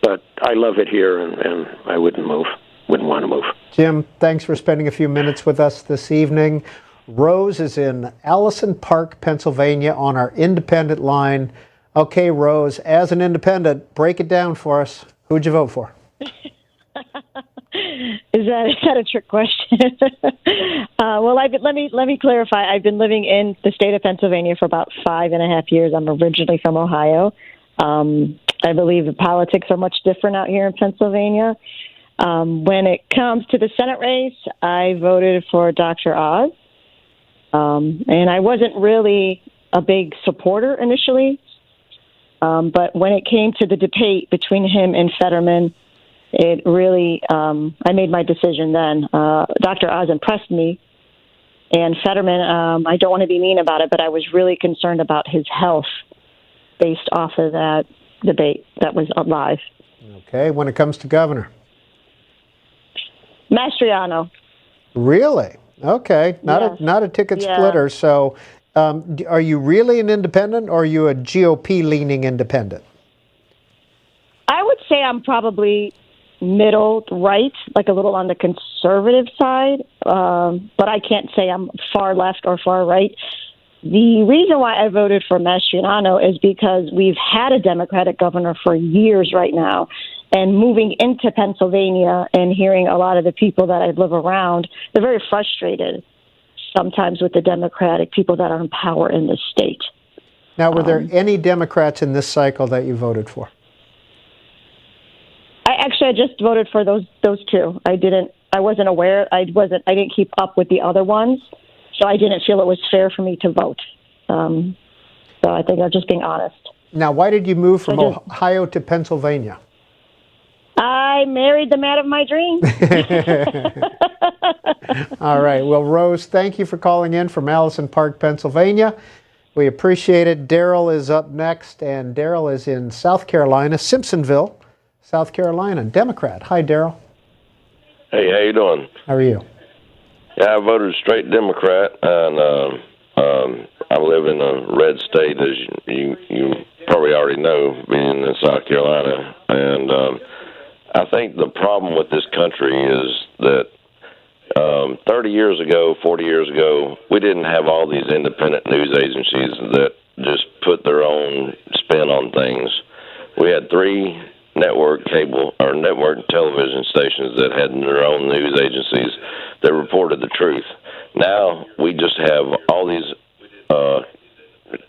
But I love it here, and I wouldn't want to move. Jim, thanks for spending a few minutes with us this evening. Rose is in Allison Park, Pennsylvania, on our independent line. Okay, Rose, as an independent, break it down for us. Who'd you vote for? Is that a trick question? Well, let me clarify. I've been living in the state of Pennsylvania for about 5.5 years. I'm originally from Ohio. I believe the politics are much different out here in Pennsylvania. When it comes to the Senate race, I voted for Dr. Oz. And I wasn't really a big supporter initially. But when it came to the debate between him and Fetterman, it really, I made my decision then. Dr. Oz impressed me. And Fetterman, I don't want to be mean about it, but I was really concerned about his health based off of that debate that was live. Okay, when it comes to governor? Mastriano. Really? Okay, not a ticket splitter. So are you really an independent, or are you a GOP-leaning independent? I would say I'm probably middle right, like a little on the conservative side, but I can't say I'm far left or far right. The reason why I voted for Mastriano is because we've had a Democratic governor for years right now, and moving into Pennsylvania and hearing a lot of the people that I live around, they're very frustrated sometimes with the Democratic people that are in power in this state. Now, were there any Democrats in this cycle that you voted for? I just voted for those two. I wasn't aware. I didn't keep up with the other ones, so I didn't feel it was fair for me to vote. So I think I'm just being honest. Now, why did you move from Ohio to Pennsylvania? I married the man of my dreams. All right. Well, Rose, thank you for calling in from Allison Park, Pennsylvania. We appreciate it. Daryl is up next, and Daryl is in South Carolina, Simpsonville, South Carolina, Democrat. Hi, Daryl. Hey, how you doing? How are you? Yeah, I voted straight Democrat, and I live in a red state, as you probably already know, being in South Carolina. And I think the problem with this country is that 30 years ago, 40 years ago, we didn't have all these independent news agencies that just put their own spin on things. We had 3 network cable or network television stations that had their own news agencies that reported the truth. Now we just have all these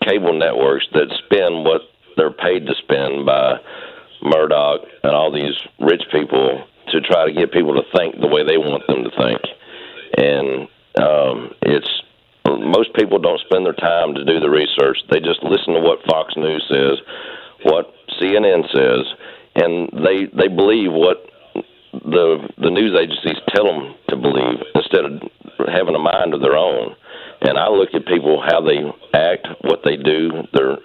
cable networks that spin what they're paid to spin by Murdoch and all these rich people to try to get people to think the way they want them to think. And most people don't spend their time to do the research. They just listen to what Fox News says, what CNN says, and they believe what the news agencies tell them to believe instead of having a mind of their own. And I look at people, how they act, what they do, their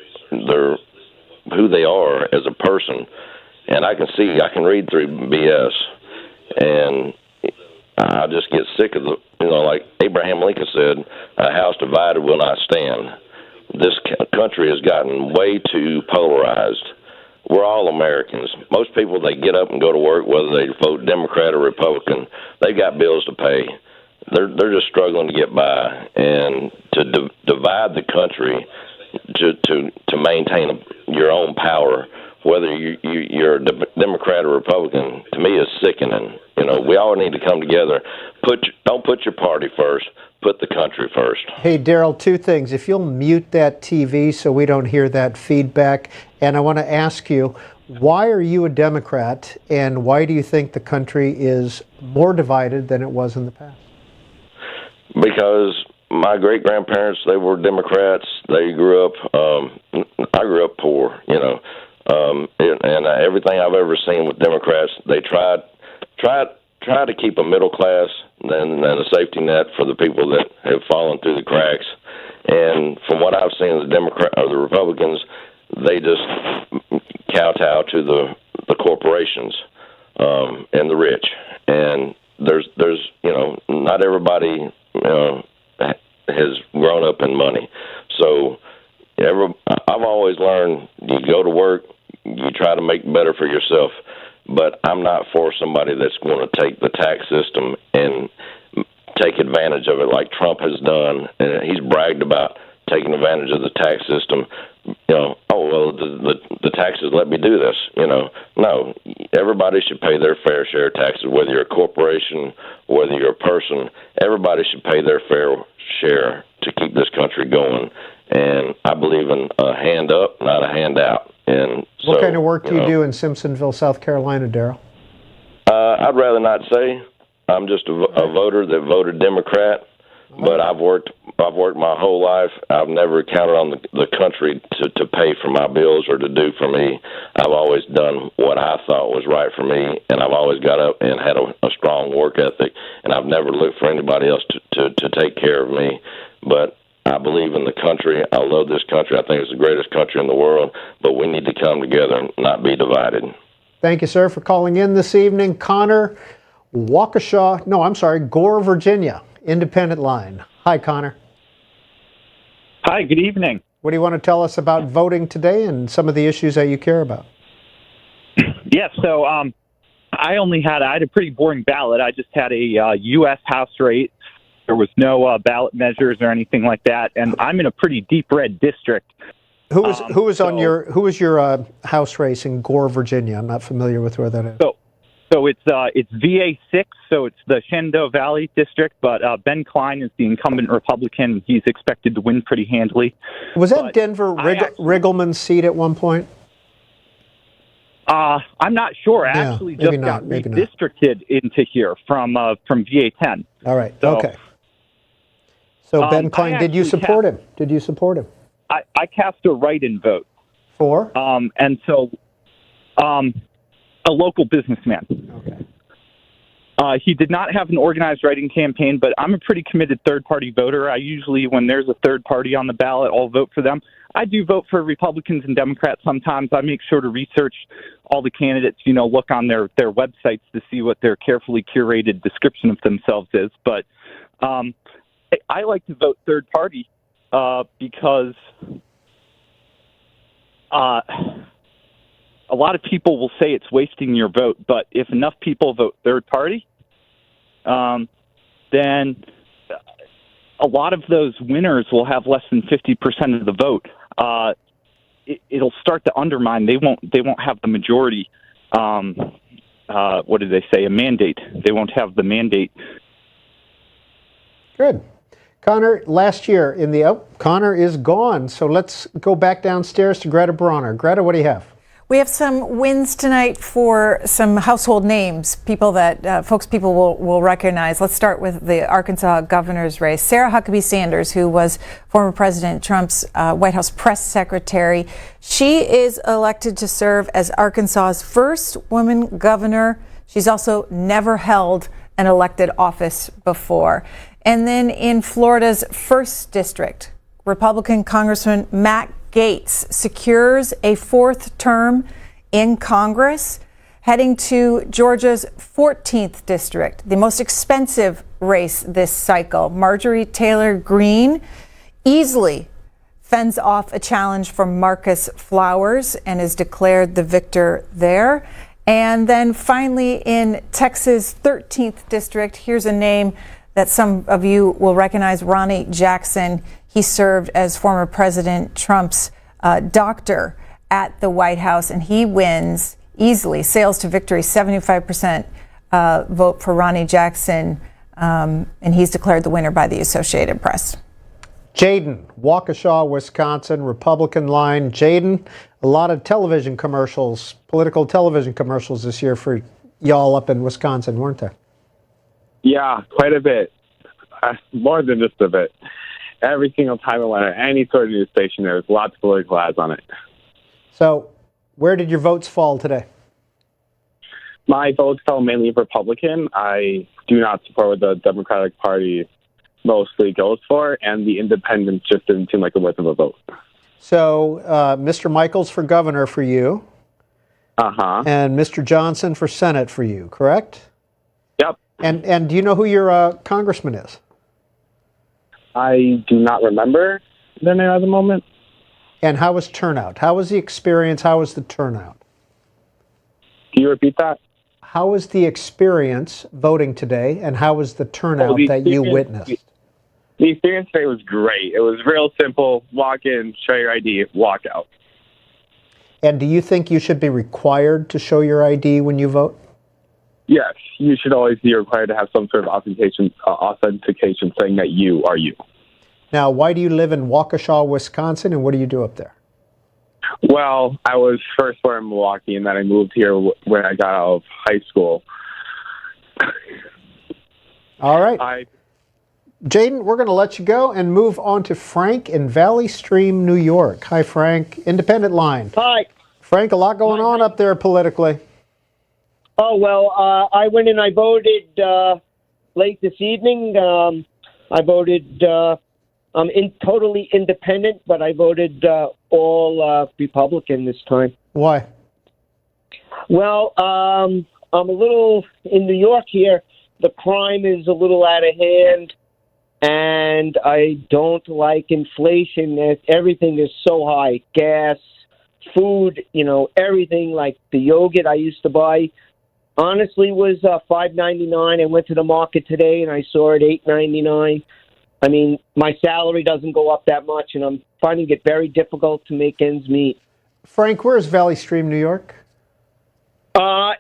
who they are as a person, and I can read through BS, and I just get sick of like Abraham Lincoln said, a house divided will not stand. This country has gotten way too polarized. We're all Americans. Most people, they get up and go to work, whether they vote Democrat or Republican, they've got bills to pay. They're just struggling to get by, and to divide the country to maintain your own power, whether you're a Democrat or Republican, to me is sickening. We all need to come together. Don't put your party first. Put the country first. Hey, Daryl, 2 things. If you'll mute that TV so we don't hear that feedback, and I want to ask you, why are you a Democrat, and why do you think the country is more divided than it was in the past? Because my great-grandparents, they were Democrats. They grew up, I grew up poor, and everything I've ever seen with Democrats, they try to keep a middle class and a safety net for the people that have fallen through the cracks. And from what I've seen, the Republicans, they just kowtow to the corporations and the rich. And there's not everybody has grown up in money. So I've always learned, you go to work, you try to make better for yourself. But I'm not for somebody that's going to take the tax system and take advantage of it like Trump has done. And he's bragged about taking advantage of the tax system. The taxes let me do this. No, everybody should pay their fair share of taxes, whether you're a corporation, whether you're a person. Everybody should pay their fair share to keep this country going. And I believe in a hand up, not a handout. And what kind of work do you do in Simpsonville, South Carolina, Daryl? I'd rather not say. I'm just a voter that voted Democrat, but I've worked my whole life. I've never counted on the country to pay for my bills or to do for me. I've always done what I thought was right for me, and I've always got up and had a strong work ethic, and I've never looked for anybody else to take care of me. But I believe in the country. I love this country. I think it's the greatest country in the world, but we need to come together and not be divided. Thank you, sir, for calling in this evening. Connor, Gore, Virginia, independent line. Hi, Connor. Hi, good evening. What do you want to tell us about voting today and some of the issues that you care about? Yeah, so I had a pretty boring ballot. I just had a U.S. House race. There was no ballot measures or anything like that, and I'm in a pretty deep red district. Who was your House race in Gore, Virginia? I'm not familiar with where that is. So it's VA 6, so it's the Shenandoah Valley district. But Ben Klein is the incumbent Republican. He's expected to win pretty handily. Was that Denver Riggleman's seat at one point? I'm not sure. I actually just got redistricted into here from VA 10. All right. Okay. So Ben Klein, did you support him? Did you support him? I cast a write-in vote. For? A local businessman. Okay. He did not have an organized writing campaign, but I'm a pretty committed third-party voter. I usually, when there's a third party on the ballot, I'll vote for them. I do vote for Republicans and Democrats sometimes. I make sure to research all the candidates, look on their websites to see what their carefully curated description of themselves is. But I like to vote third party because a lot of people will say it's wasting your vote, but if enough people vote third party, then a lot of those winners will have less than 50% of the vote. It'll start to undermine. They won't have the majority. What did they say? A mandate. They won't have the mandate. Good. Connor, last year Connor is gone. So let's go back downstairs to Greta Bronner. Greta, what do you have? We have some wins tonight for some household names, people that people will recognize. Let's start with the Arkansas governor's race. Sarah Huckabee Sanders, who was former President Trump's White House press secretary, she is elected to serve as Arkansas's first woman governor. She's also never held an elected office before. And then in Florida's 1st District, Republican Congressman Matt Gaetz secures a 4th term in Congress, heading to Georgia's 14th District, the most expensive race this cycle. Marjorie Taylor Greene easily fends off a challenge from Marcus Flowers and is declared the victor there. And then finally in Texas' 13th District, here's a name that some of you will recognize, Ronnie Jackson. He served as former President Trump's doctor at the White House, and he wins easily, sails to victory, 75% vote for Ronnie Jackson, and he's declared the winner by the Associated Press. Jaden, Waukesha, Wisconsin, Republican line. Jaden, a lot of television commercials, political television commercials this year for y'all up in Wisconsin, weren't there? Yeah, quite a bit. More than just a bit. Every single time I went to any sort of news station, there was lots of political ads on it. So, where did your votes fall today? My votes fell mainly Republican. I do not support what the Democratic Party mostly goes for, and the independents just didn't seem like a worth of a vote. So, Mr. Michaels for governor for you. And Mr. Johnson for Senate for you, correct? Yep. And do you know who your congressman is? I do not remember their name at the moment. And how was turnout? How was the experience? How was the turnout? Can you repeat that? How was the experience voting today, and how was the turnout that you witnessed? The experience today was great. It was real simple. Walk in, show your ID, walk out. And do you think you should be required to show your ID when you vote? Yes, you should always be required to have some sort of authentication saying that you are you. Now, why do you live in Waukesha, Wisconsin, and what do you do up there? Well, I was first born in Milwaukee, and then I moved here when I got out of high school. All right. Jaden, we're going to let you go and move on to Frank in Valley Stream, New York. Hi, Frank. Independent line. Hi. Frank, a lot going on up there politically. Oh, well, I went and I voted late this evening. I voted totally independent, but I voted all Republican this time. Why? Well, I'm a little, in New York here, the crime is a little out of hand, and I don't like inflation. Everything is so high. Gas, food, everything, like the yogurt I used to buy. Honestly, was $5.99. I went to the market today and I saw it $8.99. I mean, my salary doesn't go up that much, and I'm finding it very difficult to make ends meet. Frank, where's Valley Stream, New York?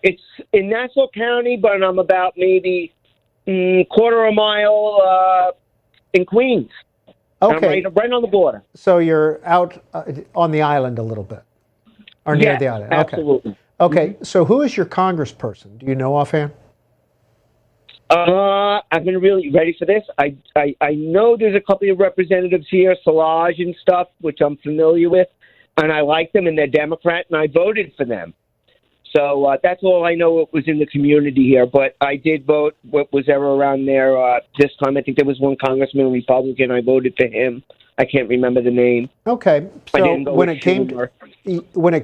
It's in Nassau County, but I'm about maybe quarter of a mile in Queens. Okay. I'm right on the border. So you're out on the island a little bit, or near the island. Absolutely. Okay, so who is your congressperson? Do you know offhand? I've been really ready for this. I know there's a couple of representatives here, Szilagyi and stuff, which I'm familiar with, and I like them, and they're Democrat, and I voted for them. So that's all I know what was in the community here. But I did vote what was ever around there this time. I think there was one congressman, Republican. I voted for him. I can't remember the name. Okay, so when it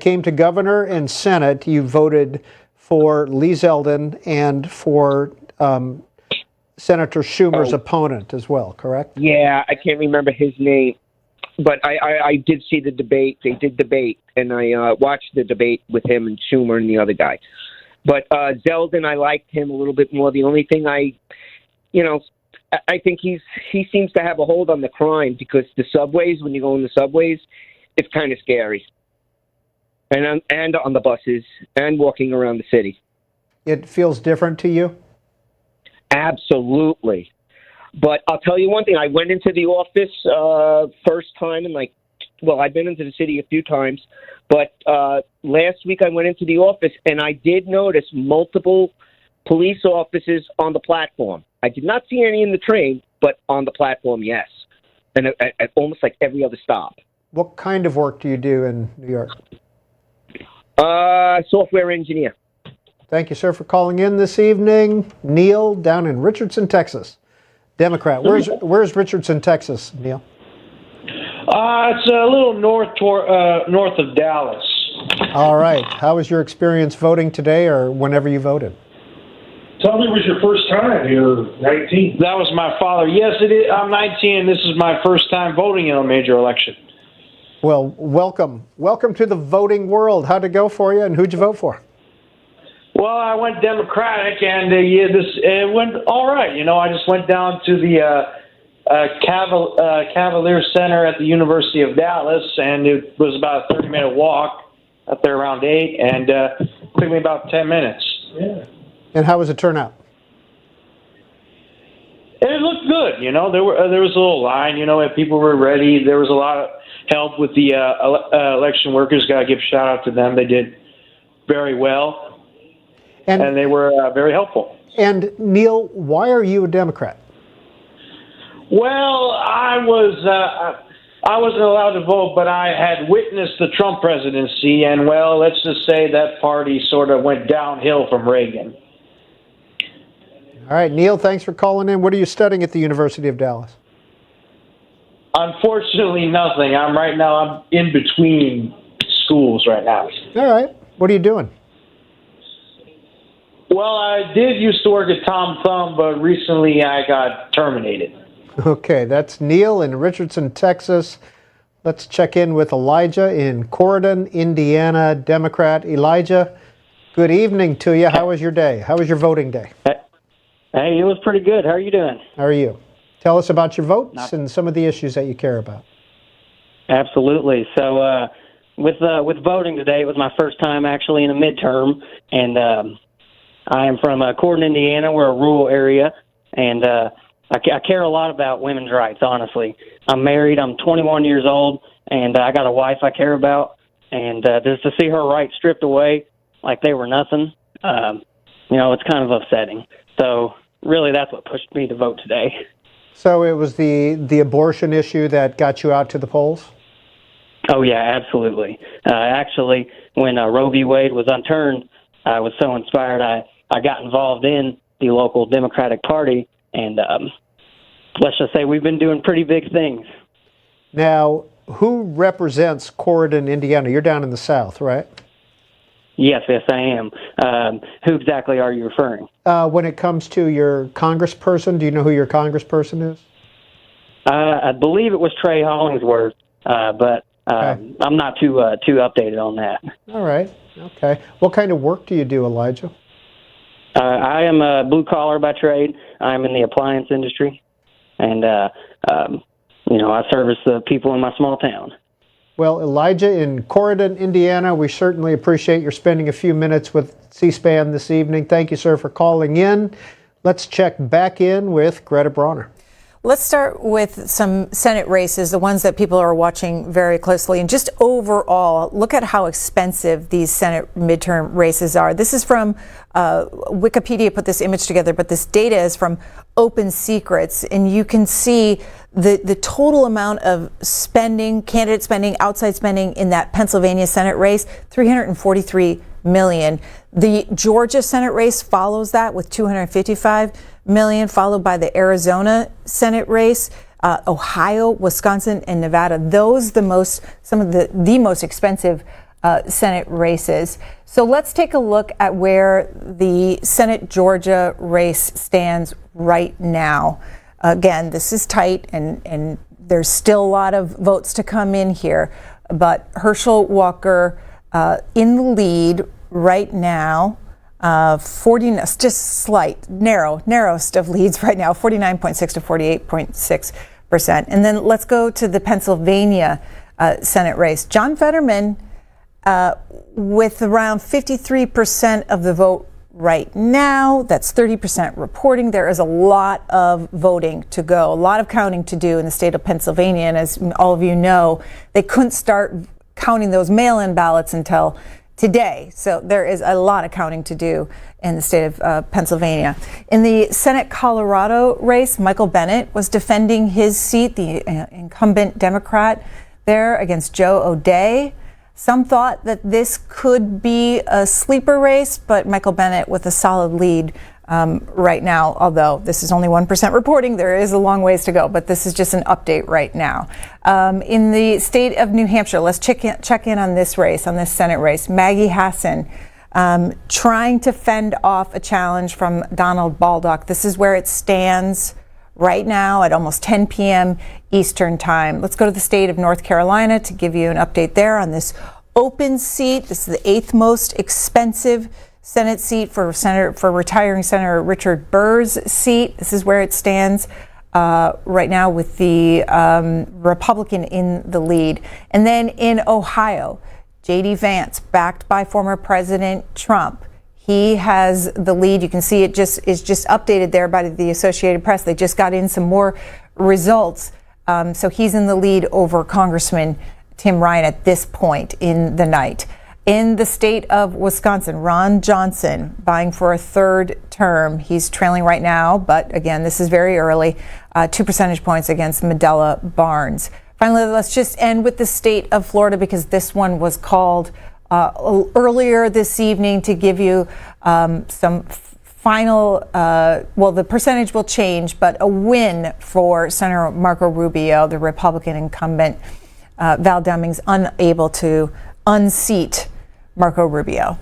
came to governor and Senate, you voted for Lee Zeldin and for Senator Schumer's opponent as well, correct? Yeah, I can't remember his name. but I did see the debate. They did debate, and I watched the debate with him and Schumer and the other guy. But Zeldin, I liked him a little bit more. The only thing I think he seems to have a hold on the crime, because the subways, when you go in the subways, it's kind of scary. And on the buses and walking around the city. It feels different to you? Absolutely. But I'll tell you one thing. I went into the office first time in I've been into the city a few times, but last week I went into the office and I did notice multiple police officers on the platform. I did not see any in the train, but on the platform, yes. And at almost like every other stop. What kind of work do you do in New York? Software engineer. Thank you, sir, for calling in this evening. Neil, down in Richardson, Texas. Democrat. Where's Richardson, Texas, Neil? It's a little north of Dallas. All right. How was your experience voting today, or whenever you voted? Tell me, it was your first time. You're 19. That was my father. Yes, it is. I'm 19, and this is my first time voting in a major election. Well, welcome. Welcome to the voting world. How'd it go for you, and who'd you vote for? Well, I went Democratic, and it went all right. I just went down to the Cavalier Center at the University of Dallas, and it was about a 30-minute walk up there around 8, and it took me about 10 minutes. Yeah. And how was the turnout? It looked good. There was a little line. People were ready. There was a lot of help with the election workers. Got to give a shout out to them. They did very well. And they were very helpful. And Neil, why are you a Democrat? Well, I wasn't allowed to vote, but I had witnessed the Trump presidency, and let's just say that party sort of went downhill from Reagan. All right, Neil, thanks for calling in. What are you studying at the University of Dallas? Unfortunately, nothing. I'm in between schools right now. All right. What are you doing? Well, I did used to work at Tom Thumb, but recently I got terminated. Okay, that's Neil in Richardson, Texas. Let's check in with Elijah in Corydon, Indiana, Democrat. Elijah, good evening to you. How was your day? How was your voting day? Hey, it was pretty good. How are you doing? How are you? Tell us about your votes and some of the issues that you care about. Absolutely. So with voting today, it was my first time actually in a midterm, and I am from Corydon, Indiana. We're a rural area, and I care a lot about women's rights, honestly. I'm married. I'm 21 years old, and I got a wife I care about, and just to see her rights stripped away like they were nothing, it's kind of upsetting. So really that's what pushed me to vote today. So it was the abortion issue that got you out to the polls? Oh, yeah, absolutely. Actually, when Roe v. Wade was unturned, I was so inspired I got involved in the local Democratic Party, and let's just say we've been doing pretty big things. Now, who represents Corydon, Indiana? You're down in the South, right? Yes, I am. Who exactly are you referring? When it comes to your congressperson, do you know who your congressperson is? I believe it was Trey Hollingsworth, but okay. I'm not too updated on that. All right. Okay. What kind of work do you do, Elijah? I am a blue collar by trade. I'm in the appliance industry, and I service the people in my small town. Well, Elijah in Corydon, Indiana, we certainly appreciate your spending a few minutes with C-SPAN this evening. Thank you, sir, for calling in. Let's check back in with Greta Bronner. Let's start with some Senate races, the ones that people are watching very closely. And just overall, look at how expensive these Senate midterm races are. This is from Wikipedia put this image together, but this data is from Open Secrets. And you can see the total amount of spending, candidate spending, outside spending in that Pennsylvania Senate race, $343 million. The Georgia Senate race follows that with $255 million, followed by the Arizona Senate race, Ohio, Wisconsin, and Nevada. Those some of the most expensive Senate races. So let's take a look at where the Senate Georgia race stands right now. Again, this is tight and There's still a lot of votes to come in here, but Herschel Walker in the lead right now. 40, just slight, narrowest of leads right now, 49.6 to 48.6%. And then let's go to the Pennsylvania Senate race. John Fetterman with around 53% of the vote right now. That's 30% reporting. There is a lot of voting to go, a lot of counting to do in the state of Pennsylvania. And as all of you know, they couldn't start counting those mail-in ballots until today. So there is a lot of counting to do in the state of Pennsylvania. In the Senate Colorado race, Michael Bennet was defending his seat, the incumbent Democrat there against Joe O'Dea. Some thought that this could be a sleeper race, but Michael Bennet with a solid lead right now, although this is only 1% reporting, there is a long ways to go, but this is just an update right now. In the state of New Hampshire, let's check in on this race, on this Senate race. Maggie Hassan trying to fend off a challenge from Donald Baldock. This is where it stands right now at almost 10 p.m. Eastern time. Let's go to the state of North Carolina to give you an update there on this open seat. This is the 8th most expensive Senate seat for retiring Senator Richard Burr's seat. This is where it stands right now with the Republican in the lead. And then in Ohio, J.D. Vance, backed by former President Trump. He has the lead. You can see it is just updated there by the Associated Press. They just got in some more results. So he's in the lead over Congressman Tim Ryan at this point in the night. In the state of Wisconsin, Ron Johnson vying for a third term. He's trailing right now, but again, this is very early, 2 percentage points against Medela Barnes. Finally, let's just end with the state of Florida because this one was called earlier this evening to give you some final, the percentage will change, but a win for Senator Marco Rubio, the Republican incumbent. Val Demings unable to unseat Marco Rubio.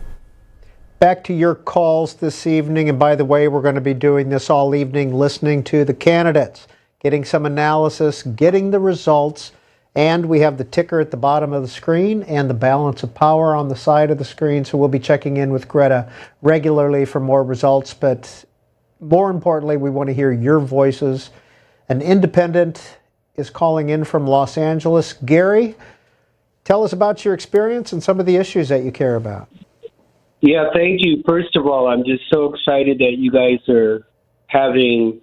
Back to your calls this evening. And by the way, we're going to be doing this all evening, listening to the candidates, getting some analysis, getting the results. And we have the ticker at the bottom of the screen and the balance of power on the side of the screen. So we'll be checking in with Greta regularly for more results. But more importantly, we want to hear your voices. An independent is calling in from Los Angeles. Gary, tell us about your experience and some of the issues that you care about. Yeah, thank you. First of all, I'm just so excited that you guys are having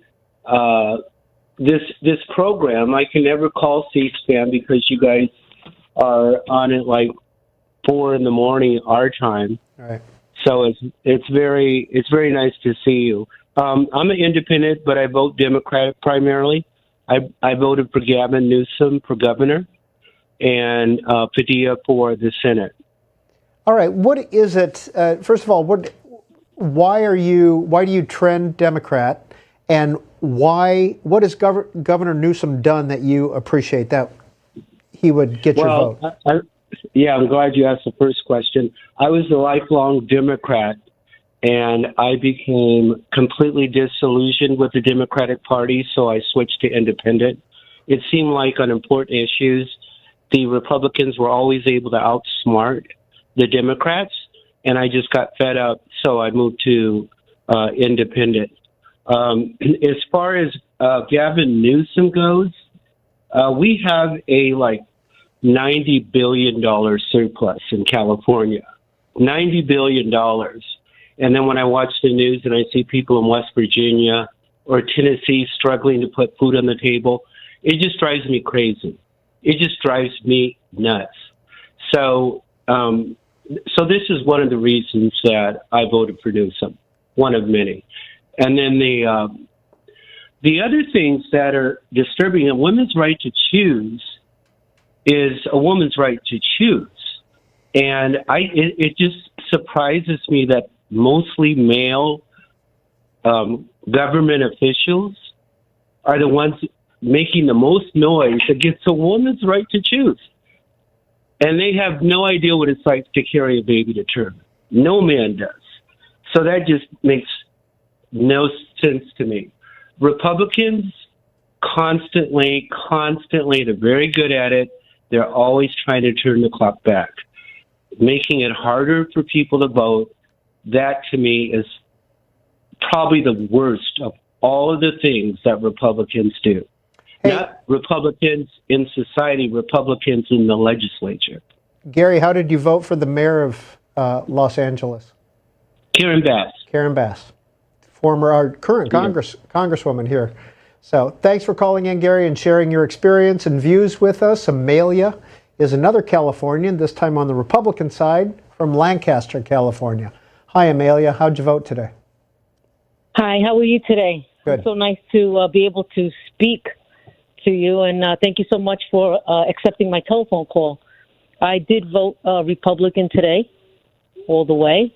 this program. I can never call C-SPAN because you guys are on it like 4 a.m. our time. All right. So it's very nice to see you. I'm an independent, but I vote Democratic primarily. I voted for Gavin Newsom for governor and Padilla for the Senate. All right. What is it? First of all, why do you trend Democrat, and what has Governor Newsom done that you appreciate that he would get your vote? I'm glad you asked the first question. I was a lifelong Democrat, and I became completely disillusioned with the Democratic Party, so I switched to independent. It seemed like on important issues, the Republicans were always able to outsmart the Democrats, and I just got fed up, so I moved to independent. As far as Gavin Newsom goes, we have a $90 billion surplus in California. $90 billion. And then when I watch the news and I see people in West Virginia or Tennessee struggling to put food on the table, it just drives me crazy. It just drives me nuts. So this is one of the reasons that I voted for Newsom, one of many. And then the other things that are disturbing, a woman's right to choose is a woman's right to choose. And it just surprises me that mostly male government officials are the ones making the most noise against a woman's right to choose. And they have no idea what it's like to carry a baby to term. No man does. So that just makes no sense to me. Republicans constantly, they're very good at it. They're always trying to turn the clock back, making it harder for people to vote. That, to me, is probably the worst of all of the things that Republicans do. Hey, not Republicans in society, Republicans in the legislature. Gary, how did you vote for the mayor of Los Angeles? Karen Bass. Karen Bass, our current congresswoman here. So thanks for calling in, Gary, and sharing your experience and views with us. Amelia is another Californian, this time on the Republican side, from Lancaster, California. Hi, Amelia. How'd you vote today? Hi, how are you today? Good. It's so nice to be able to speak to you, and thank you so much for accepting my telephone call. I did vote Republican today, all the way.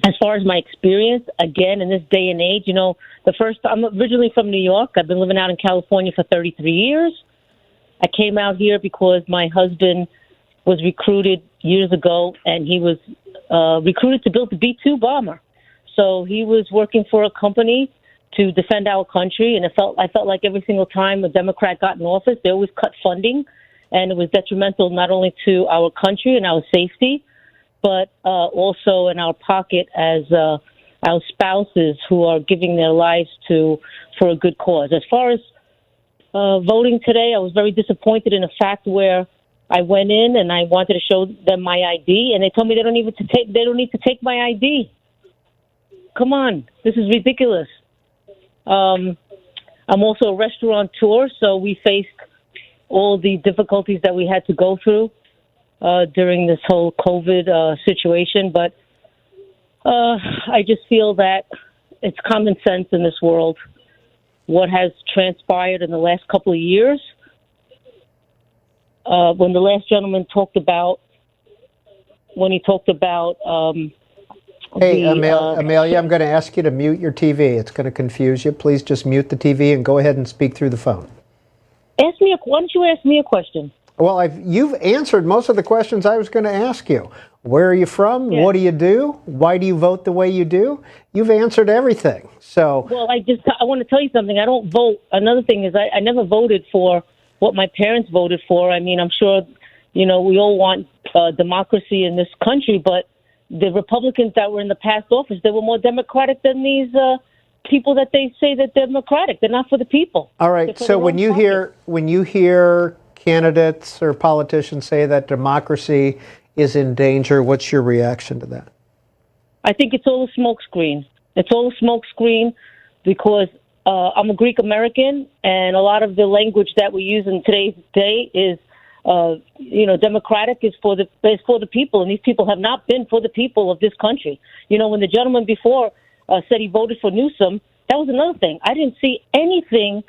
As far as my experience, again, in this day and age, I'm originally from New York. I've been living out in California for 33 years. I came out here because my husband was recruited years ago, and he was recruited to build the B-2 bomber. So he was working for a company to defend our country, and I felt like every single time a Democrat got in office, they always cut funding, and it was detrimental not only to our country and our safety, but also in our pocket as our spouses who are giving their lives for a good cause. As far as voting today, I was very disappointed in the fact where I went in and I wanted to show them my ID, and they told me they don't need to take my ID. Come on, this is ridiculous. I'm also a restaurateur, so we faced all the difficulties that we had to go through during this whole COVID situation. But I just feel that it's common sense in this world. What has transpired in the last couple of years, when the last gentleman talked about, Hey, Amelia, I'm going to ask you to mute your TV. It's going to confuse you. Please just mute the TV and go ahead and speak through the phone. Why don't you ask me a question? Well, you've answered most of the questions I was going to ask you. Where are you from? Yeah. What do you do? Why do you vote the way you do? You've answered everything. So. Well, I want to tell you something. I don't vote. Another thing is I never voted for what my parents voted for. I mean, I'm sure, we all want democracy in this country, but the Republicans that were in the past office, they were more Democratic than these people that they say that they're Democratic. They're not for the people. All right. So when you hear candidates or politicians say that democracy is in danger, what's your reaction to that? I think it's all a smokescreen. It's all a smokescreen because I'm a Greek American, and a lot of the language that we use in today's day is. Democratic is for the people, and these people have not been for the people of this country. When the gentleman before said he voted for Newsom, that was another thing. I didn't see anything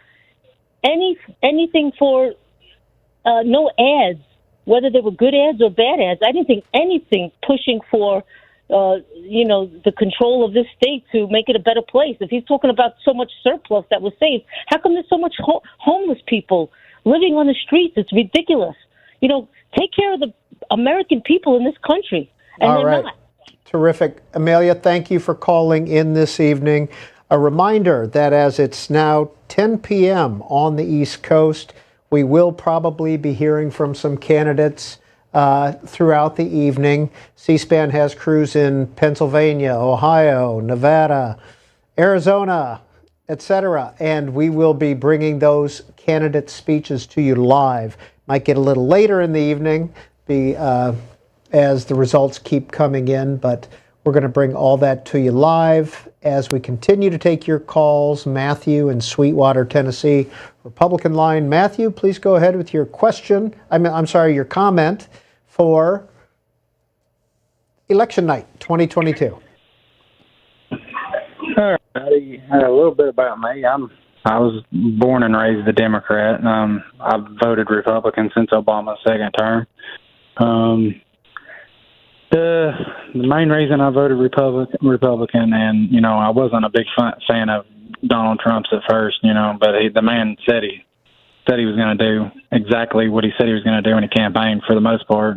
for no ads, whether they were good ads or bad ads. I didn't think anything pushing for the control of this state to make it a better place. If he's talking about so much surplus that was saved, how come there's so much homeless people living on the streets? It's ridiculous. Take care of the American people in this country. And all right. Not. Terrific. Amelia, thank you for calling in this evening. A reminder that as it's now 10 p.m. on the East Coast, we will probably be hearing from some candidates throughout the evening. C-SPAN has crews in Pennsylvania, Ohio, Nevada, Arizona, etc. And we will be bringing those candidate speeches to you live. Might get a little later in the evening as the results keep coming in, but we're going to bring all that to you live as we continue to take your calls. Matthew in Sweetwater, Tennessee, Republican line. Matthew, please go ahead with your question. Your comment for election night 2022. All right, a little bit about me. I was born and raised a Democrat. I've voted Republican since Obama's second term. The main reason I voted Republican, and I wasn't a big fan of Donald Trump's at first, but the man said he was going to do exactly what he said he was going to do in a campaign for the most part.